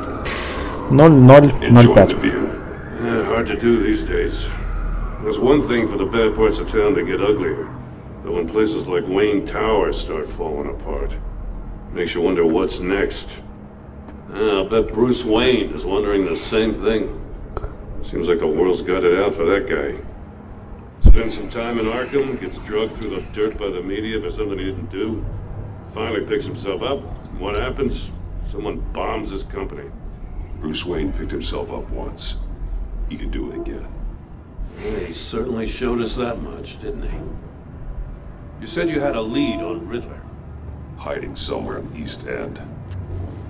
0005. Hard to do these days. There's one thing for the bad parts of town to get uglier, but when places like Wayne Tower start falling apart, makes you wonder what's next. I'll bet Bruce Wayne is wondering the same thing. Seems like the world's got it out for that guy. Spends some time in Arkham, gets drugged through the dirt by the media for something he didn't do. Finally picks himself up. What happens? Someone bombs his company. Bruce Wayne picked himself up once. He can do it again. Well, he certainly showed us that much, didn't he? You said you had a lead on Riddler. Hiding somewhere in the East End.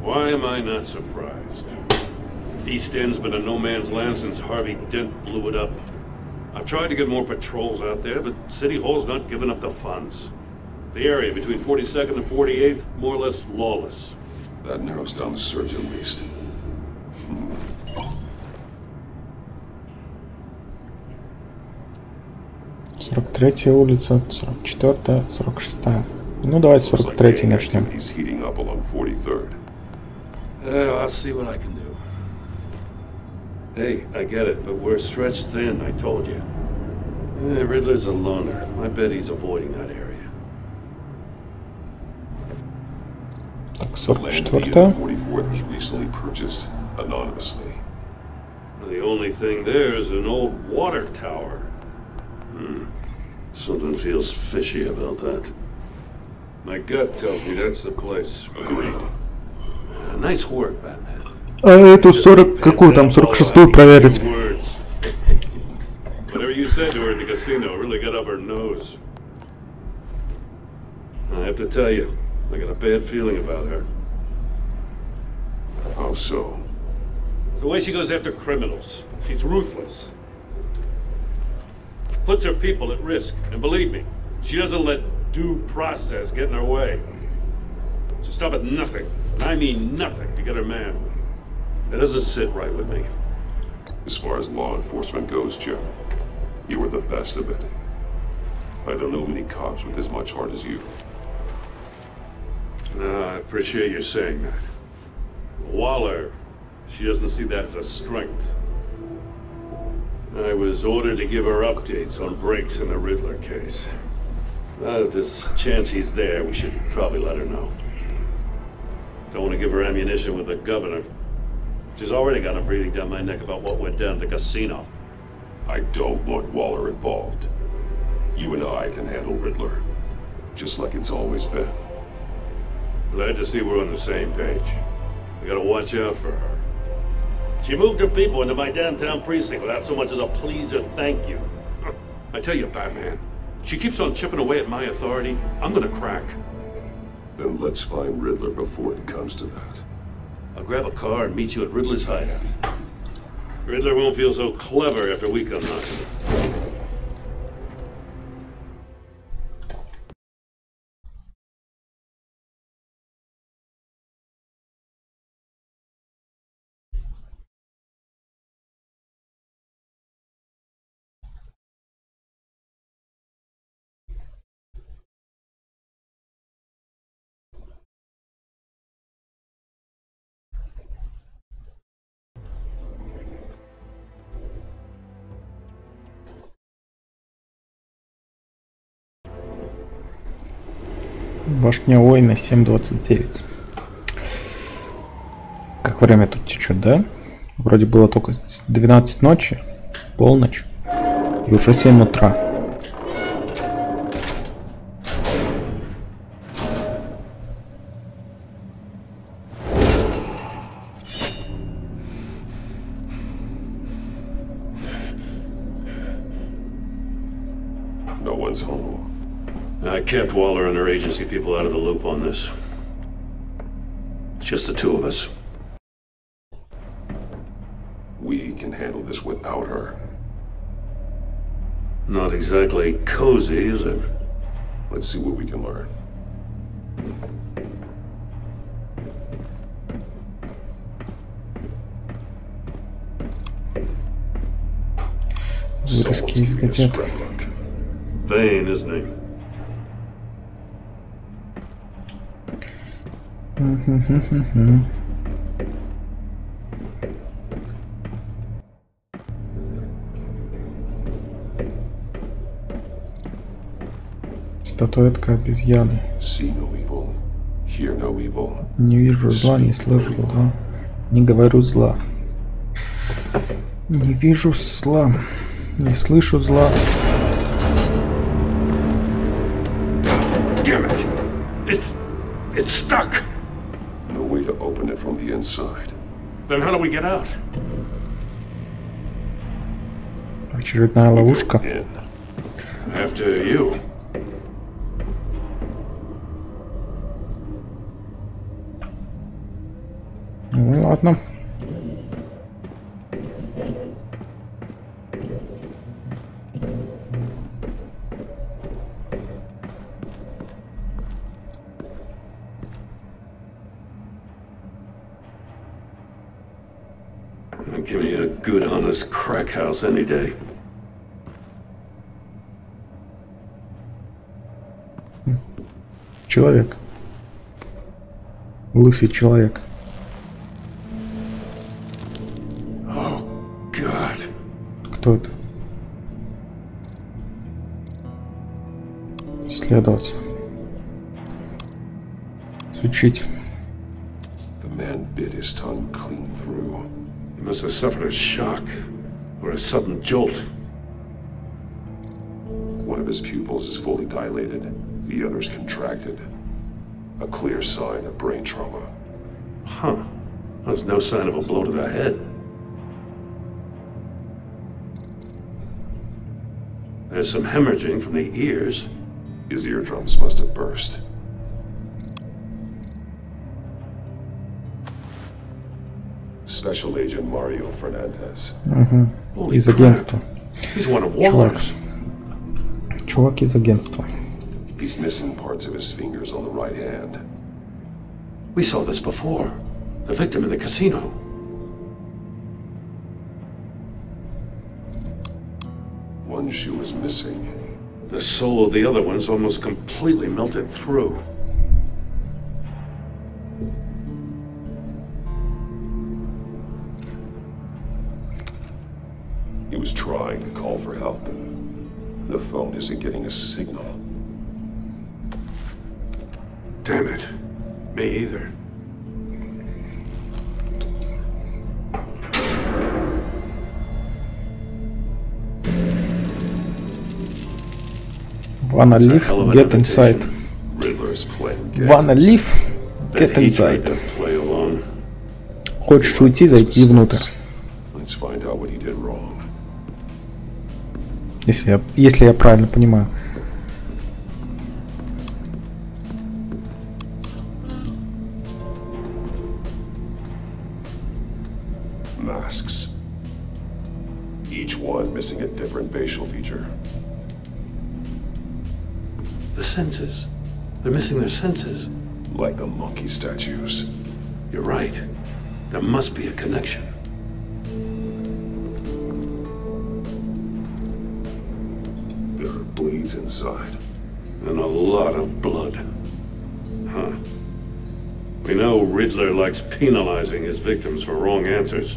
Why am I not surprised? East End's been a no man's land since Harvey Dent blew it up. I've tried to get more patrols out there, but City Hall's not giving up the funds. The area between 42nd and 48th, more or less lawless. That narrows down the search at least. 43-я улица, 44-я, 46-я. Ну, давай с 43-й начнем. I'll see what I can do. Hey, I get it, but we're stretched thin, I told you. Riddler's a loner. I bet he's avoiding that area. The land of the 44th was recently purchased anonymously. The only thing there is an old water tower. Something feels fishy about that. My gut tells me that's the place. Agreed. Nice work, Batman. А эту 40 какую там 46-ю проверить? Whatever you said to her at the casino really got up her nose. I have to tell you, I got a bad feeling about her. How so? It's the way she goes after criminals. She's ruthless. Puts her people at risk. And believe me, she doesn't let due process get in her way. She'll stop at nothing, and I mean nothing, to get her man. That doesn't sit right with me. As far as law enforcement goes, Jim, you were the best of it. I don't know many cops with as much heart as you. No, I appreciate you saying that. Waller, she doesn't see that as a strength. I was ordered to give her updates on breaks in the Riddler case. If there's a chance he's there, we should probably let her know. Don't want to give her ammunition with the governor. She's already got a breathing down my neck about what went down at the casino. I don't want Waller involved. You and I can handle Riddler, just like it's always been. Glad to see we're on the same page. I gotta watch out for her. She moved her people into my downtown precinct without so much as a please or thank you. I tell you, Batman, she keeps on chipping away at my authority. I'm gonna crack. Then let's find Riddler before it comes to that. I'll grab a car and meet you at Riddler's hideout. Riddler won't feel so clever after we come knocking. Башня воина 7:29. Как время тут течет, да? Вроде было только 12 ночи, полночь, и уже 7 утра. No one's home. I kept Waller and her agency people out of the loop on this. It's just the two of us. We can handle this without her. Not exactly cozy, is it? Let's see what we can learn. Вырезки из газет. Vain, isn't he? Статуэтка обезьяны. See no evil, hear no evil. Не вижу зла, не слышу зла, не говорю зла. Не вижу зла, не слышу зла. Damn it! It's stuck! No way to open it from the inside. Then how do we get out? Очередная ловушка. After you. Ну ладно. Give me a good, honest crack house any day. Человек. Лысый человек. Кто это? Исследовать. Изучить. The man bit his tongue clean through. He must have suffered a shock or a sudden jolt. One of his pupils is fully dilated, the other's contracted. A clear sign of brain trauma. Huh. There's no sign of a blow to the head. There's some hemorrhaging from the ears. His eardrums must have burst. Special Agent Mario Fernandez. Из агентства. He's one of Waller's. Чувак из агентства. He's missing parts of his fingers on the right hand. We saw this before. The victim in the casino. One shoe is missing. The sole of the other one's almost completely melted through. He was trying to call for help. The phone isn't getting a signal. Damn it. Me either. Wanna leave? Get inside. Wanna leave? Get inside. Хочешь уйти, зайти внутрь. Если я правильно понимаю. Masks. Each one missing a different facial feature. The senses. They're missing their senses. Like the monkey statues. You're right. There must be a connection. There are bleeds inside. And a lot of blood. Huh. We know Riddler likes penalizing his victims for wrong answers.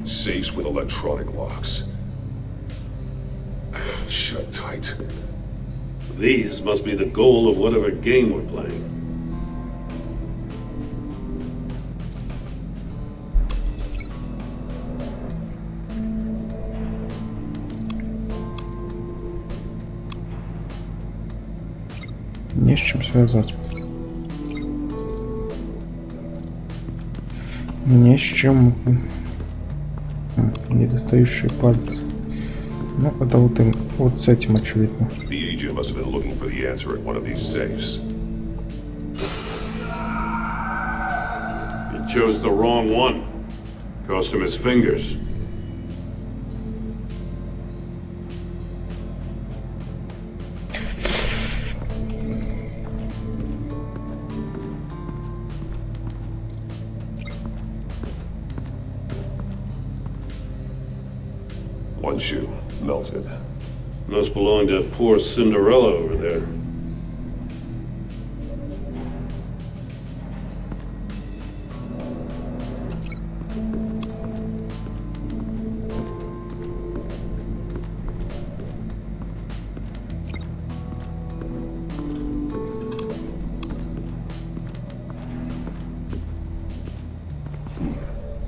Safes with electronic locks. Shut tight. These must be the goal of whatever game we're playing. Не с чем связать. Не с чем. Недостающие пальцы. Ну, это вот с этим очевидно. The agent must have been looking for the answer at one of these safes. He chose the wrong one. Cost him his fingers. One shoe, melted. Must belong to poor Cinderella over there.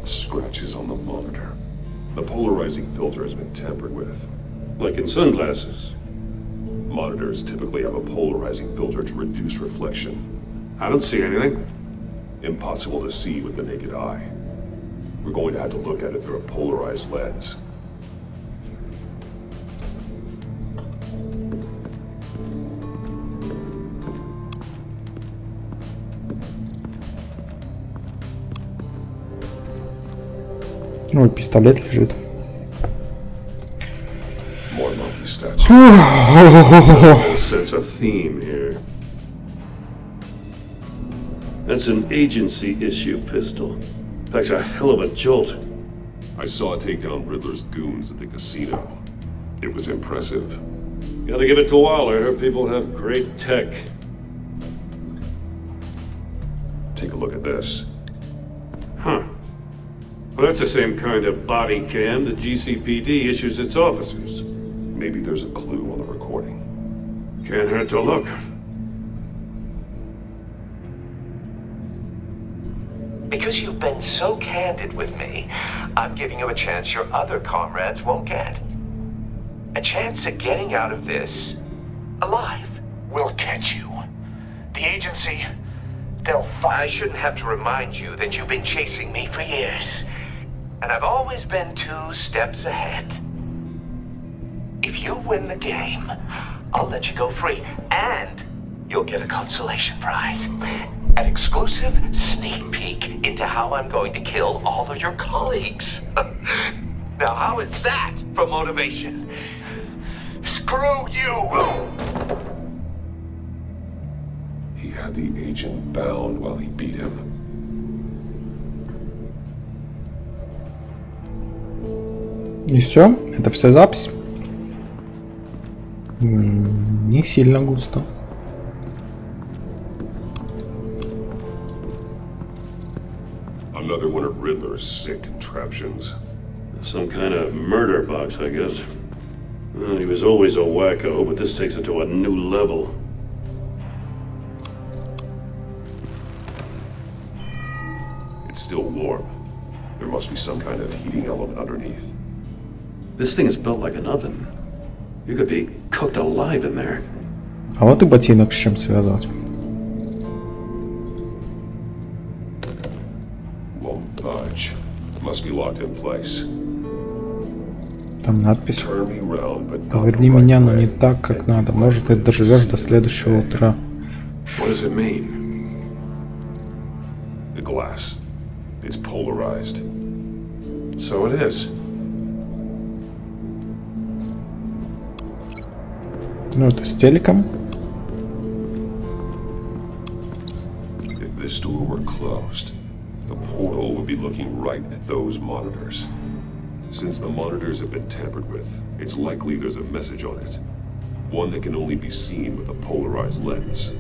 Scratches on the monitor. The polarizing filter has been tampered with. Like in sunglasses. Monitors typically have a polarizing filter to reduce reflection. I don't see anything. Impossible to see with the naked eye. We're going to have to look at it through a polarized lens. Ой, пистолет лежит. More monkey statues. Sense a theme here. That's an agency issue pistol. Packs a hell of a jolt. I saw it take down Riddler's goons at the casino. It was impressive. Gotta give it to Waller. Her people have great tech. Take a look at this. Huh. Well, that's the same kind of body cam that GCPD issues its officers. Maybe there's a clue on the recording. Can't hurt to look. Because you've been so candid with me, I'm giving you a chance your other comrades won't get. A chance at getting out of this alive. We'll catch you. The agency, they'll find... I shouldn't have to remind you that you've been chasing me for years. And I've always been 2 steps ahead. If you win the game, I'll let you go free. And you'll get a consolation prize. An exclusive sneak peek into how I'm going to kill all of your colleagues. Now, how is that for motivation? Screw you! He had the agent bound while he beat him. И все? Это вся запись? Не сильно густо. Another one of Riddler's sick contraptions. Some kind of murder box, I guess. Well, he was always a wacko, but this takes it to a new level. It's still warm. There must be some kind of heating element underneath. This thing is built like an oven. You could be cooked alive in there. А вот и ботинок с чем связывать. Won't budge. Must be locked in place. Там надпись. Turn me round, but not Поверни the right меня, но way. не так, как надо. Может, ты доживешь до следующего утра. What does it mean? The glass. It's polarized. So it is. Ну, это с телеком. If this door were closed, the portal would be looking right at those monitors. Since the monitors have been tampered with, it's likely there's a message on it. One that can only be seen with a polarized lens.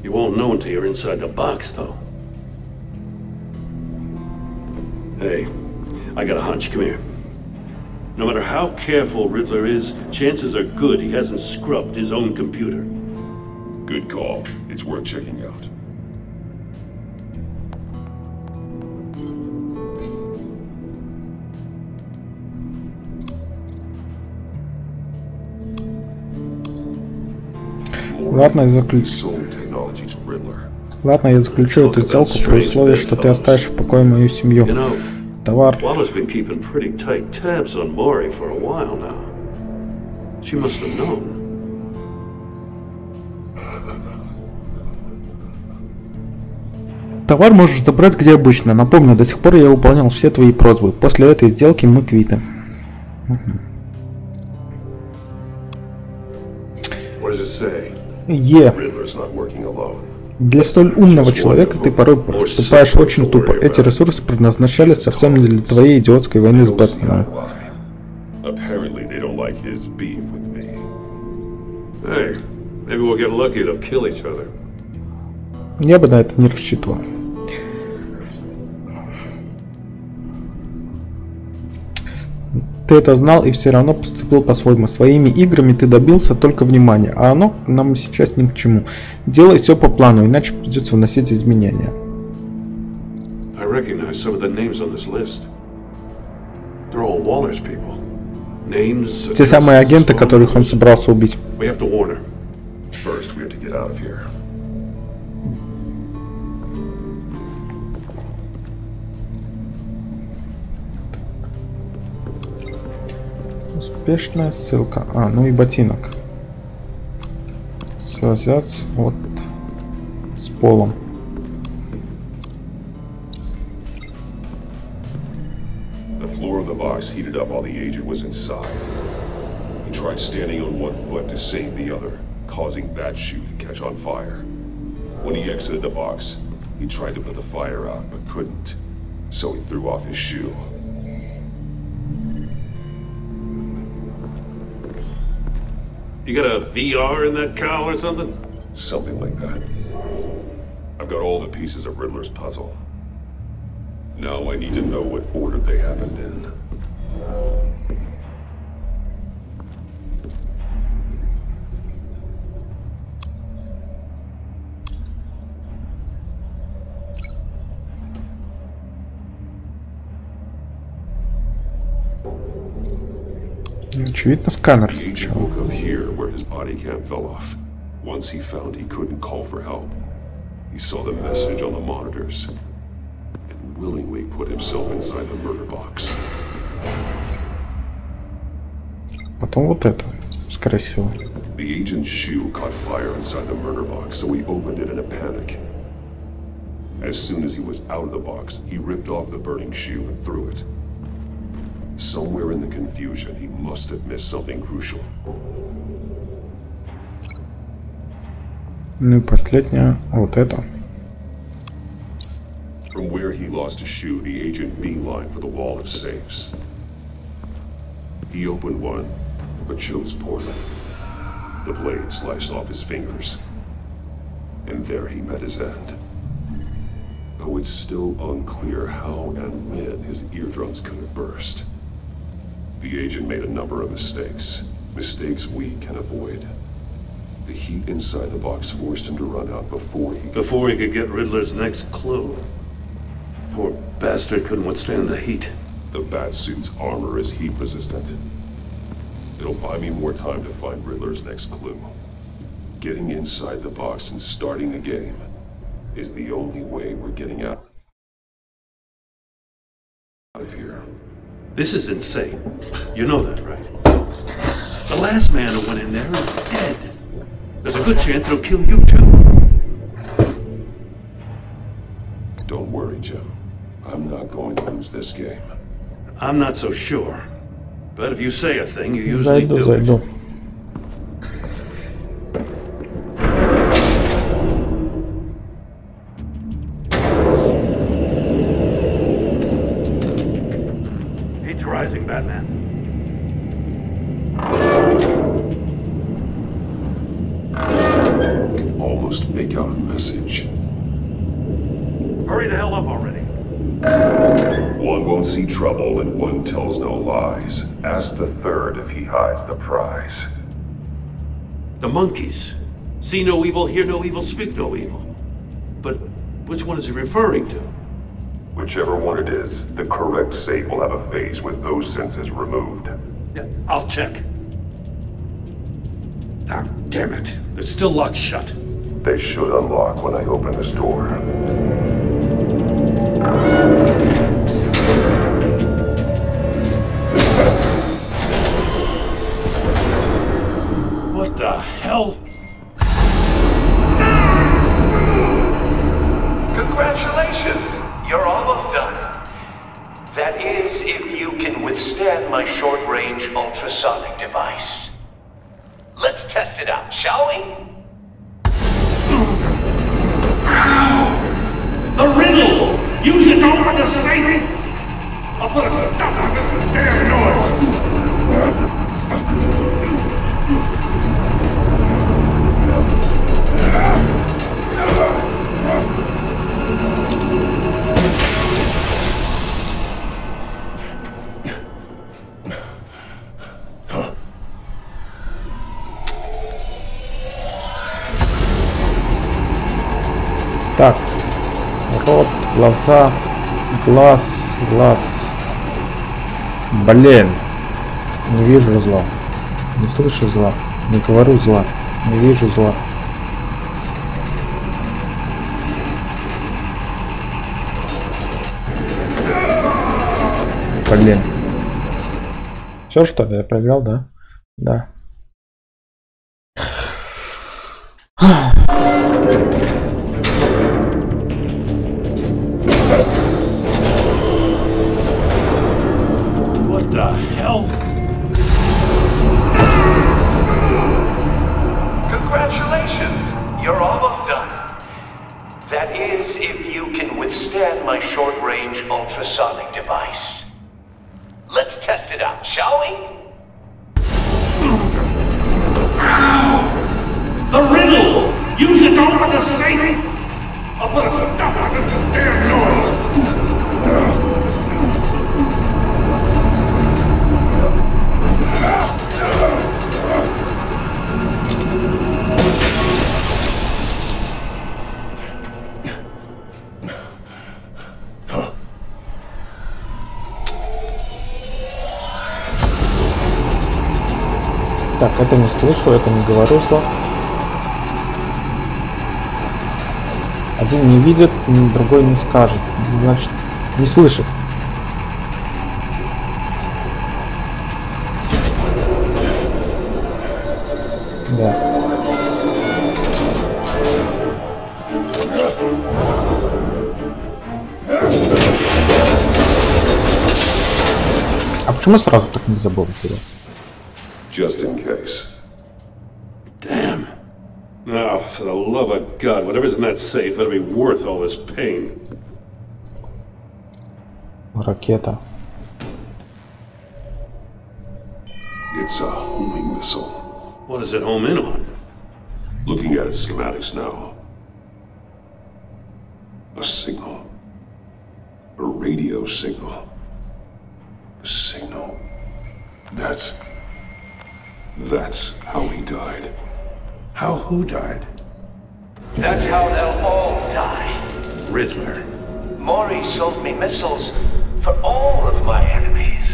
You won't know until you're inside the box, though. Hey, I got a hunch. Come here. No matter how careful Riddler is, chances are good he hasn't scrubbed his own computer. Good call. It's worth checking out. Ладно, я заключу эту сделку при условии, что ты оставишь в покое мою семью. Товар. Walla's been keeping pretty tight tabs on Maury for a while now. She must have known. Товар можешь забрать где обычно. Напомню, до сих пор я выполнял все твои просьбы. После этой сделки мы квиты. Е. Для столь умного человека ты порой поступаешь очень тупо. Эти ресурсы предназначались совсем не для твоей идиотской войны с Бэтменом. Я бы на это не рассчитывал. Ты это знал и все равно поступил по-своему. Своими играми ты добился только внимания, а оно нам сейчас ни к чему. Делай все по плану, иначе придется вносить изменения. Те самые агенты, которых он собрался убить. Успешная ссылка. А, ну и ботинок. Связать вот с полом. The floor of the box heated up while the agent was inside. He tried standing on one foot to save the other, causing that shoe to catch on fire. When he exited the box, he tried to put the fire out, but couldn't. So he threw off his shoe. You got a VR in that cowl or something? Something like that. I've got all the pieces of Riddler's puzzle. Now I need to know what order they happened in. Очевидно, сканер The agent сначала. woke up here where his body cam fell off. Once he found he couldn't call for help, he saw the message on the monitors and willingly put himself inside the murder box. Потом вот это, скорее всего. The agent's shoe caught fire inside the murder box, so he opened it in a panic. As soon as he was out of the box, he ripped off the burning shoe and threw it. Somewhere in the confusion, he must have missed something crucial. Ну и последнее, вот это. From where he lost his shoe, the agent beelined for the wall of safes. He opened one, but chose poorly. The blade sliced off his fingers. And there he met his end. Though it's still unclear how and when his eardrums could have burst. The agent made a number of mistakes. Mistakes we can avoid. The heat inside the box forced him to run out before he could get Riddler's next clue. Poor bastard couldn't withstand the heat. The Batsuit's armor is heat resistant. It'll buy me more time to find Riddler's next clue. Getting inside the box and starting the game is the only way we're getting out of here. This is insane. You know that, right? The last man who went in there is dead. There's a good chance it'll kill you too. Don't worry, Jim. I'm not going to lose this game. I'm not so sure. But if you say a thing, you usually do it. Зайду. Heat's rising, Batman. I can almost make out a message. Hurry the hell up already. One won't see trouble and one tells no lies. Ask the third if he hides the prize. The monkeys. See no evil, hear no evil, speak no evil. But which one is he referring to? Whichever one it is, the correct safe will have a face with those senses removed. Yeah, I'll check. Ah, damn it. They're still locked shut. They should unlock when I open this door. What the hell? Congratulations! You're almost done. That is, if you can withstand my short-range ultrasonic device. Let's test it out, shall we? The riddle! Use it to open the safe! I'll put a stop to this damn noise! Так, рот, глаза, глаз. Блин, не вижу зла, не слышу зла, не говорю зла, не вижу зла. Блин. Все, что ли? Я проиграл, да? Да. What the hell? Congratulations! You're almost done. That is, if you can withstand my short-range ultrasonic device. Let's test it out, shall we? The riddle! Use it to open the safe! I'll put a stop to this damn noise! Так, это не слышу, это не говорю слов. Один не видит, другой не скажет. Значит, не слышит. Да. А почему сразу так нельзя было теряться? Just in case. Damn. Oh, for the love of God, whatever's in that safe better be worth all this pain. Ракета. It's a homing missile. What does it home in on? Looking at its schematics now. A signal. A radio signal. A signal. That's how he died. How who died? That's how they'll all die. Riddler. Maury sold me missiles for all of my enemies.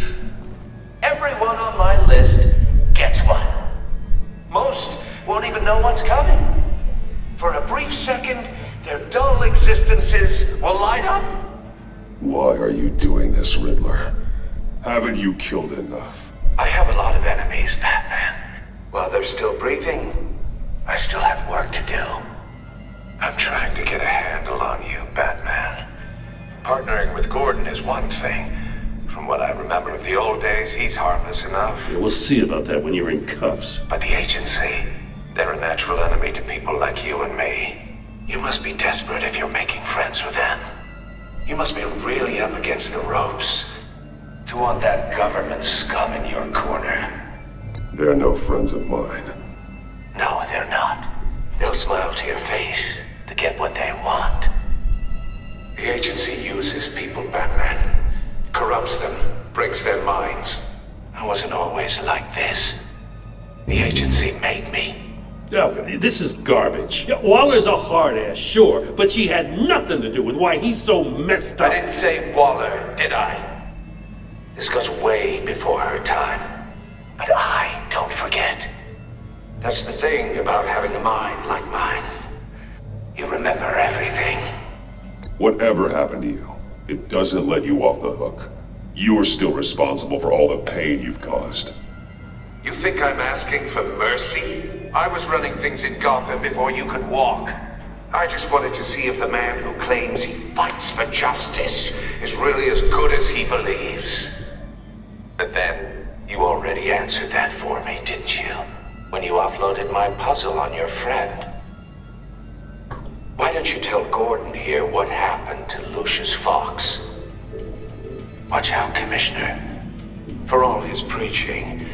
Everyone on my list gets one. Most won't even know what's coming. For a brief second, their dull existences will light up. Why are you doing this, Riddler? Haven't you killed enough? I have a lot of enemies, Batman. While they're still breathing, I still have work to do. I'm trying to get a handle on you, Batman. Partnering with Gordon is one thing. From what I remember of the old days, he's harmless enough. Yeah, we'll see about that when you're in cuffs. But the agency, they're a natural enemy to people like you and me. You must be desperate if you're making friends with them. You must be really up against the ropes to want that government scum in your corner. They're no friends of mine. No, they're not. They'll smile to your face to get what they want. The agency uses people, Batman. Corrupts them, breaks their minds. I wasn't always like this. The agency made me. Oh, this is garbage. Yeah, Waller's a hard ass, sure, but she had nothing to do with why he's so messed up. I didn't say Waller, did I? This goes way before her time. But I don't forget. That's the thing about having a mind like mine. You remember everything. Whatever happened to you, it doesn't let you off the hook. You are still responsible for all the pain you've caused. You think I'm asking for mercy? I was running things in Gotham before you could walk. I just wanted to see if the man who claims he fights for justice is really as good as he believes. But then, you already answered that for me, didn't you? When you offloaded my puzzle on your friend. Why don't you tell Gordon here what happened to Lucius Fox? Watch out, Commissioner. For all his preaching,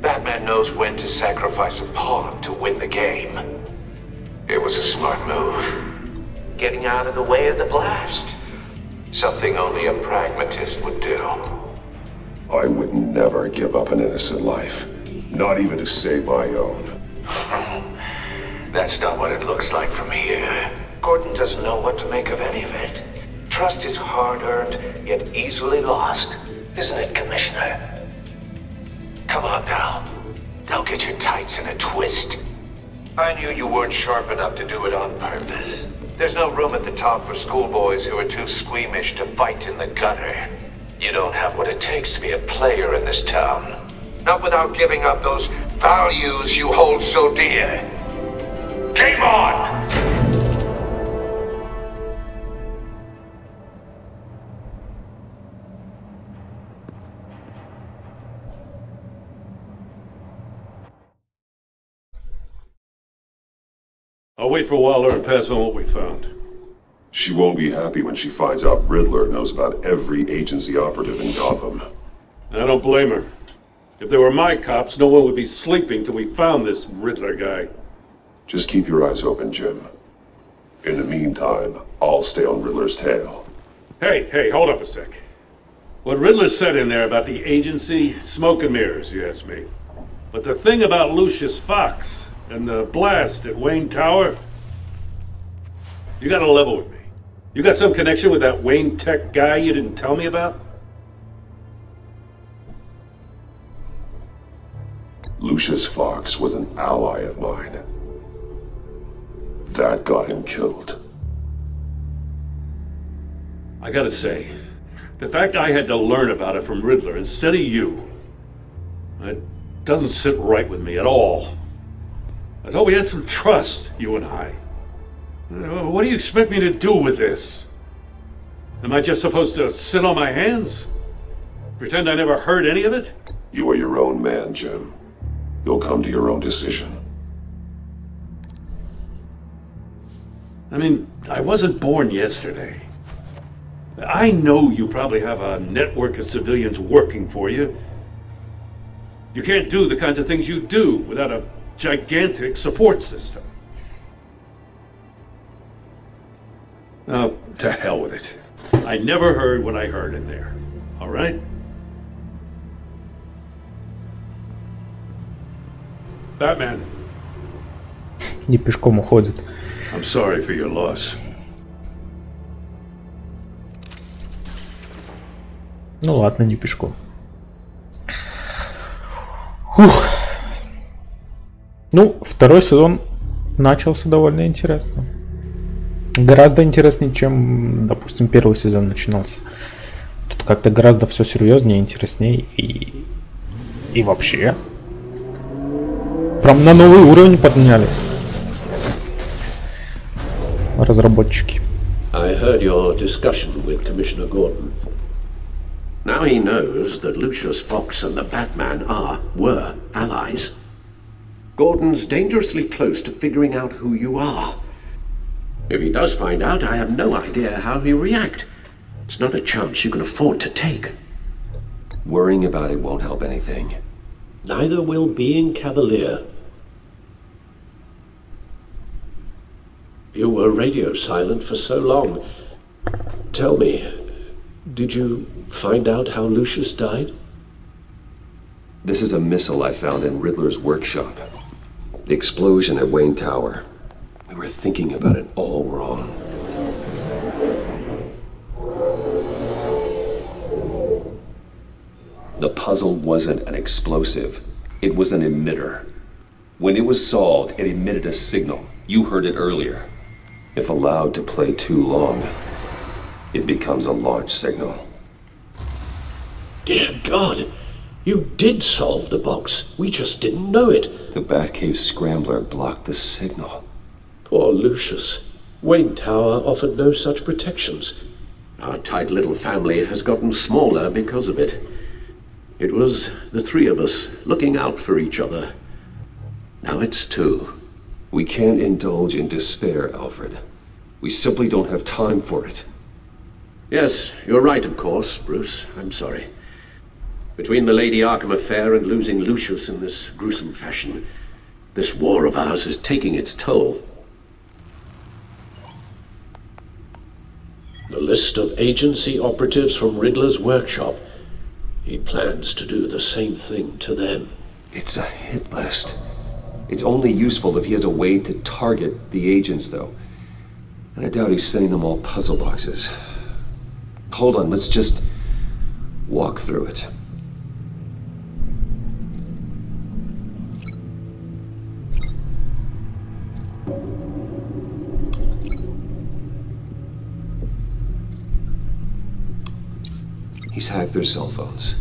Batman knows when to sacrifice a pawn to win the game. It was a smart move. Getting out of the way of the blast. Something only a pragmatist would do. I would never give up an innocent life. Not even to save my own. That's not what it looks like from here. Gordon doesn't know what to make of any of it. Trust is hard-earned, yet easily lost. Isn't it, Commissioner? Come on now. Don't get your tights in a twist. I knew you weren't sharp enough to do it on purpose. There's no room at the top for schoolboys who are too squeamish to fight in the gutter. You don't have what it takes to be a player in this town. Not without giving up those values you hold so dear. Game on! I'll wait for Waller and pass on what we found. She won't be happy when she finds out Riddler knows about every agency operative in Gotham. I don't blame her. If they were my cops, no one would be sleeping till we found this Riddler guy. Just keep your eyes open, Jim. In the meantime, I'll stay on Riddler's tail. Hey, hold up a sec. What Riddler said in there about the agency, smoke and mirrors, you ask me. But the thing about Lucius Fox and the blast at Wayne Tower, you gotta level with me. You got some connection with that Wayne Tech guy you didn't tell me about? Lucius Fox was an ally of mine. That got him killed. I gotta say, the fact I had to learn about it from Riddler instead of you, it doesn't sit right with me at all. I thought we had some trust, you and I. What do you expect me to do with this? Am I just supposed to sit on my hands? Pretend I never heard any of it? You are your own man, Jim. You'll come to your own decision. I mean, I wasn't born yesterday. I know you probably have a network of civilians working for you. You can't do the kinds of things you do without a gigantic support system. Oh, to hell with it. I never heard what I heard in there. All right? Batman. Не пешком уходит. I'm sorry for your loss. Ну ладно, не пешком. Фух. Ну, второй сезон начался довольно интересно. Гораздо интереснее, чем, допустим, первый сезон начинался. Тут как-то гораздо все серьезнее, интереснее и вообще. Прям на новый уровень поднялись разработчики. I heard your discussion with Commissioner Gordon. Now he knows that Lucius Fox and the Batman were allies. Gordon's dangerously close to figuring out who you are. If he does find out, I have no idea how he'll react. It's not a chance you can afford to take. Worrying about it won't help anything. Neither will being cavalier. You were radio silent for so long. Tell me, did you find out how Lucius died? This is a missile I found in Riddler's workshop. The explosion at Wayne Tower. We were thinking about it all wrong. The puzzle wasn't an explosive. It was an emitter. When it was solved, it emitted a signal. You heard it earlier. If allowed to play too long, it becomes a launch signal. Dear God, you did solve the box. We just didn't know it. The Batcave scrambler blocked the signal. Poor Lucius. Wayne Tower offered no such protections. Our tight little family has gotten smaller because of it. It was the three of us looking out for each other. Now it's two. We can't indulge in despair, Alfred. We simply don't have time for it. Yes, you're right, of course, Bruce. I'm sorry. Between the Lady Arkham affair and losing Lucius in this gruesome fashion, this war of ours is taking its toll. The list of agency operatives from Riddler's workshop. He plans to do the same thing to them. It's a hit list. It's only useful if he has a way to target the agents, though. And I doubt he's sending them all puzzle boxes. Hold on, let's just walk through it. He's hacked their cell phones.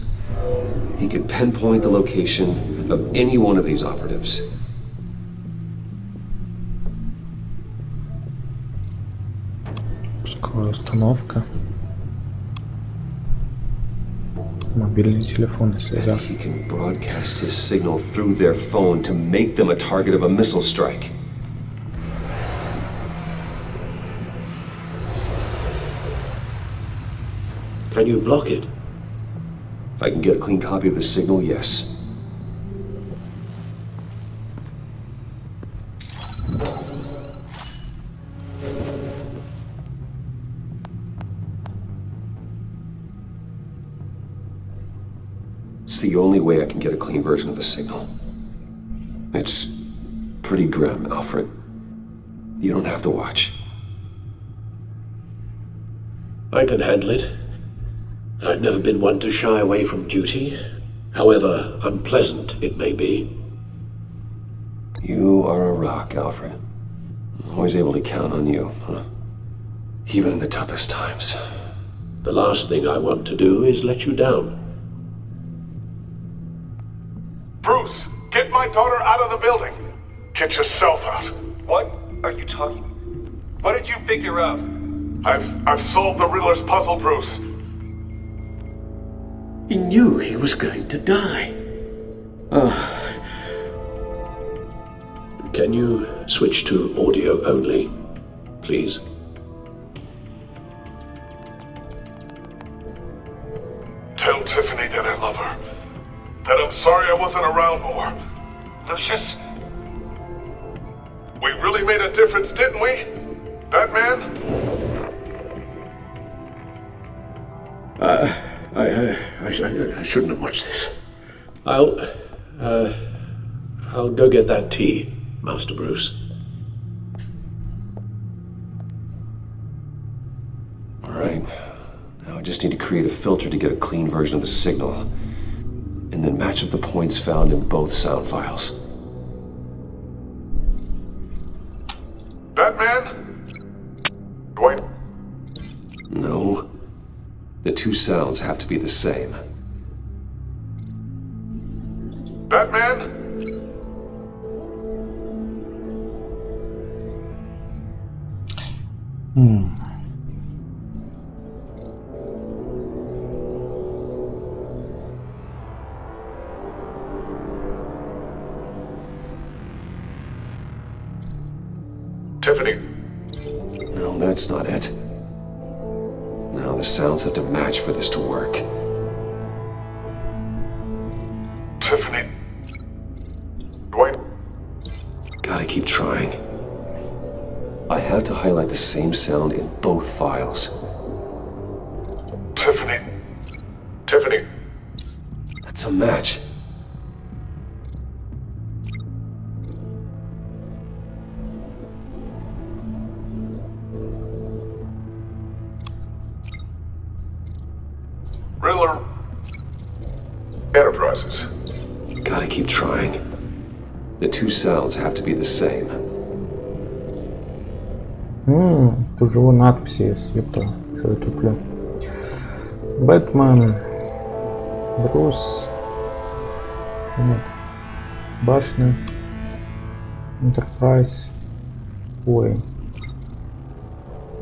He could pinpoint the location of any one of these operatives. Пусковая установка. Мобильный телефон, связан. He can broadcast his signal through their phone to make them a target of a missile strike. Can you block it? If I can get a clean copy of the signal, yes. It's the only way I can get a clean version of the signal. It's pretty grim, Alfred. You don't have to watch. I can handle it. I've never been one to shy away from duty, however unpleasant it may be. You are a rock, Alfred. Always able to count on you, huh? Even in the toughest times. The last thing I want to do is let you down. Bruce, get my daughter out of the building. Get yourself out. What are you talking? What did you figure out? I've solved the Riddler's puzzle, Bruce. He knew he was going to die. Can you switch to audio only, please? Tell Tiffany that I love her. That I'm sorry I wasn't around more. Lucius? We really made a difference, didn't we? Batman? I shouldn't have watched this. I'll go get that tea, Master Bruce. All right. Now I just need to create a filter to get a clean version of the signal, and then match up the points found in both sound files. Batman? Wait. No. The two sounds have to be the same. Batman? Tiffany. No, that's not it. Now the sounds have to match for this to work. Tiffany. Wait. Gotta keep trying. I have to highlight the same sound in both files. Tiffany. Tiffany. That's a match. Riddler. Enterprises. Gotta keep trying. The two sounds have to be the same. Тут же надписи есть, ёпта, что я туплю. Бэтмен, Брус, нет, Башня, Enterprise, ой,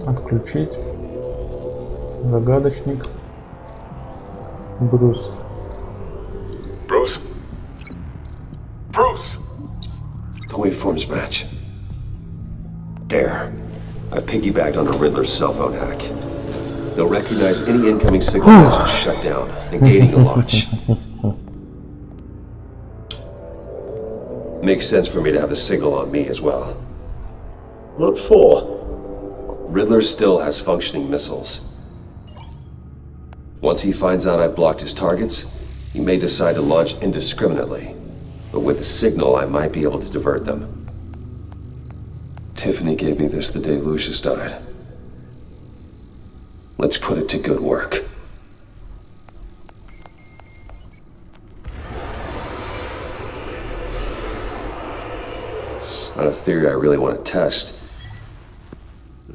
отключить, Загадочник, Брус. Bruce? Bruce! The waveforms match. There. I've piggybacked on a Riddler's cell phone hack. They'll recognize any incoming signal as shut down, negating the launch. Makes sense for me to have the signal on me as well. What for? Riddler still has functioning missiles. Once he finds out I've blocked his targets, he may decide to launch indiscriminately. But with the signal, I might be able to divert them. Tiffany gave me this the day Lucius died. Let's put it to good work. It's not a theory I really want to test.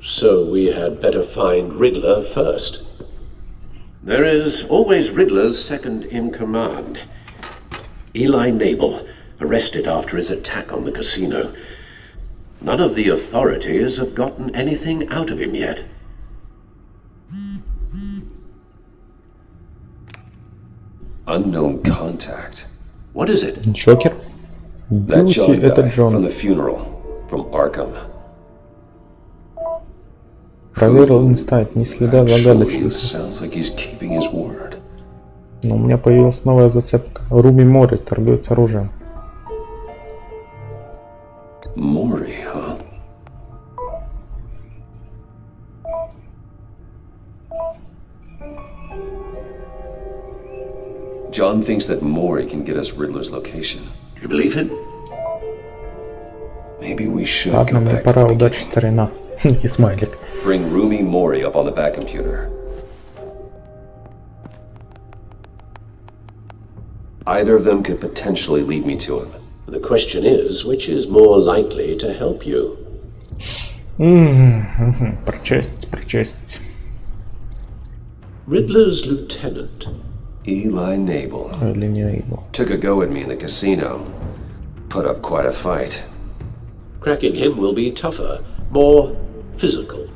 So we had better find Riddler first. There is always Riddler's second in command. Eli Nabel, arrested after his attack on the casino. None of the authorities have gotten anything out of him yet. Unknown contact. What is it? Джокер? That Бьюси John это guy Джон. from the funeral, from Arkham. Проверил инстайт, ни следа Actually, загадочника. sounds like he's keeping his word. Но у меня появилась новая зацепка. Руби Мори, торговец оружием. Mori, huh? John thinks that Mori can get us Riddler's location. Do you believe him? Maybe we should Ладно, go мне back to пора, the удачи, старина. И смайлик. Bring Rumi Mori up on the back computer. Either of them could potentially lead me to him. The question is, which is more likely to help you? Прочесть. Riddler's lieutenant. Eli Nabel. Took a go at me in the casino. Put up quite a fight. Cracking him will be tougher, more physical.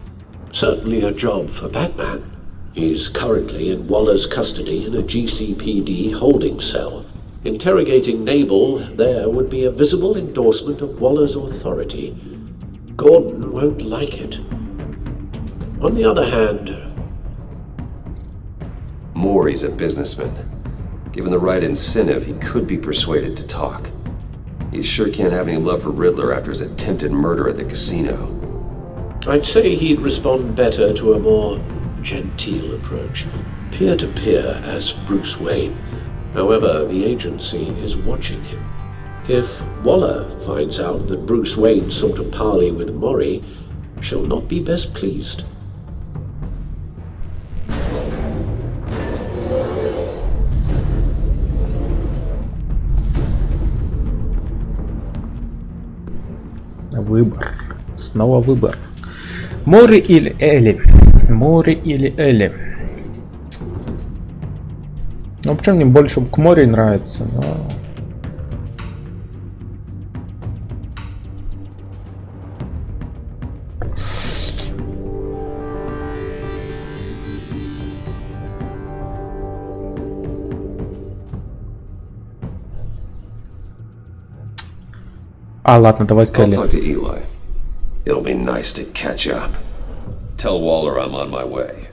Certainly a job for Batman. He's currently in Waller's custody in a GCPD holding cell. Interrogating Nabel there would be a visible endorsement of Waller's authority. Gordon won't like it. On the other hand... Maury's a businessman. Given the right incentive, he could be persuaded to talk. He sure can't have any love for Riddler after his attempted murder at the casino. I'd say he'd respond better to a more genteel approach. Peer-to-peer as Bruce Wayne. However, the agency is watching him. If Waller finds out that Bruce Wayne sought a parley with Maury, she'll not be best pleased. Выбор. Снова выбор. Мори или Элли? Мори или Элли? Ну, почему мне больше к Мори нравится, но... ладно, давай к I'll Элли. talk to Eli. It'll be nice to catch up. Tell Waller I'm on my way.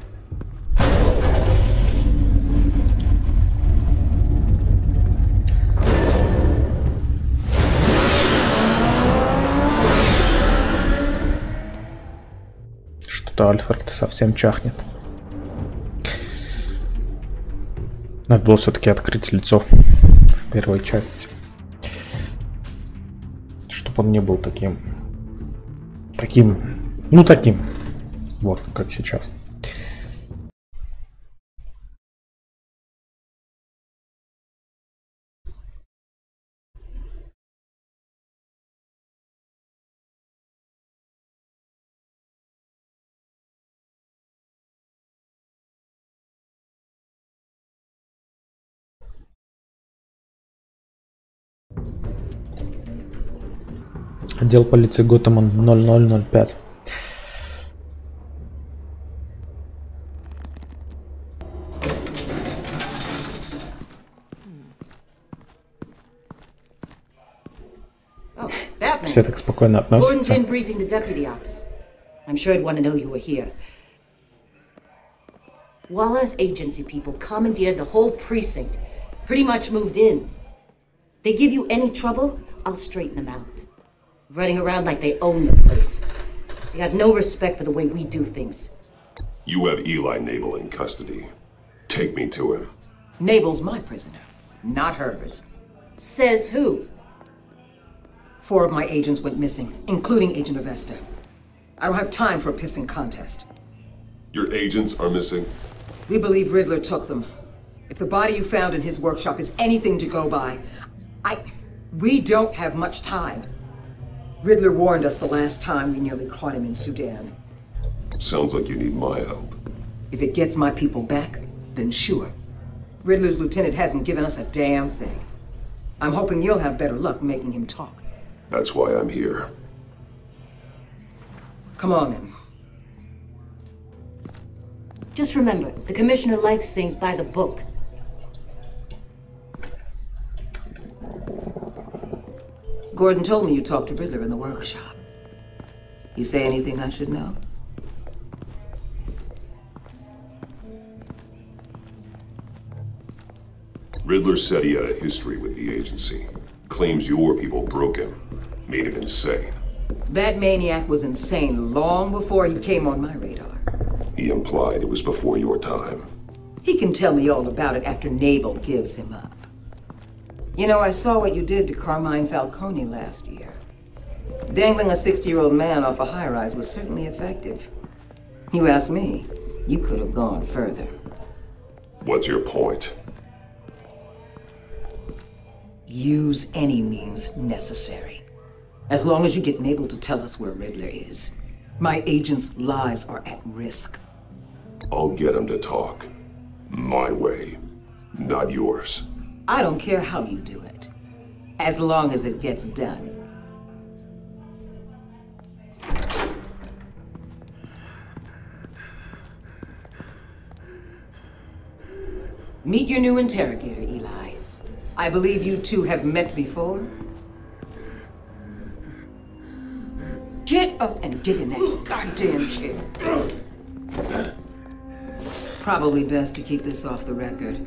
Что-то Альфред совсем чахнет. Надо было все-таки открыть лицо в первой части. Чтобы он не был таким. Ну таким. Вот, как сейчас. Отдел полиции Готэма 0005. Все так спокойно относятся. Gordon's in briefing the deputy ops. I'm sure he'd want to know you were here. Waller's agency people commandeered the whole precinct. Pretty much moved in. They give you any trouble, I'll straighten them out. Running around like they own the place. They got no respect for the way we do things. You have Eli Nabel in custody. Take me to him. Nabel's my prisoner, not hers. Says who? 4 of my agents went missing, including Agent Avesta. I don't have time for a pissing contest. Your agents are missing? We believe Riddler took them. If the body you found in his workshop is anything to go by, we don't have much time. Riddler warned us the last time we nearly caught him in Sudan. Sounds like you need my help. If it gets my people back, then sure. Riddler's lieutenant hasn't given us a damn thing. I'm hoping you'll have better luck making him talk. That's why I'm here. Come on, then. Just remember, the commissioner likes things by the book. Gordon told me you talked to Riddler in the workshop. You say anything I should know? Riddler said he had a history with the agency. Claims your people broke him. Made him insane. That maniac was insane long before he came on my radar. He implied it was before your time. He can tell me all about it after Nabel gives him up. You know, I saw what you did to Carmine Falcone last year. Dangling a 60-year-old man off a high-rise was certainly effective. You ask me, you could have gone further. What's your point? Use any means necessary. As long as you get able to tell us where Riddler is. My agents' lives are at risk. I'll get him to talk. My way, not yours. I don't care how you do it. As long as it gets done. Meet your new interrogator, Eli. I believe you two have met before. Get up and get in that goddamn chair. Probably best to keep this off the record.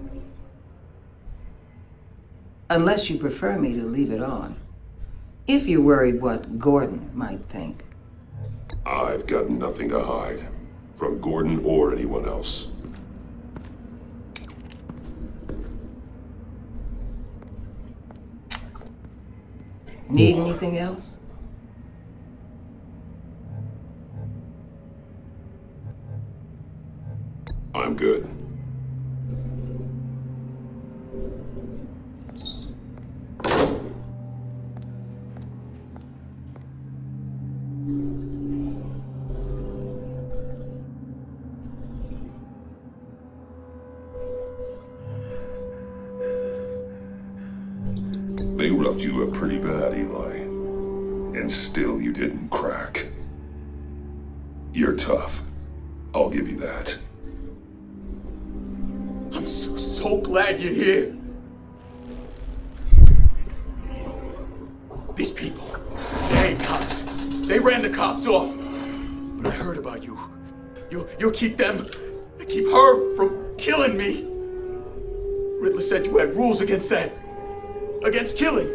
Unless you prefer me to leave it on. If you're worried what Gordon might think. I've got nothing to hide. From Gordon or anyone else. Need anything else? I'm good. They roughed you up pretty bad, Eli. And still you didn't crack. You're tough. I'll give you that. I'm so glad you're here. These people, they ain't cops. They ran the cops off. But I heard about you. You'll keep them, keep her from killing me. Riddler said you had rules against that. Against killing.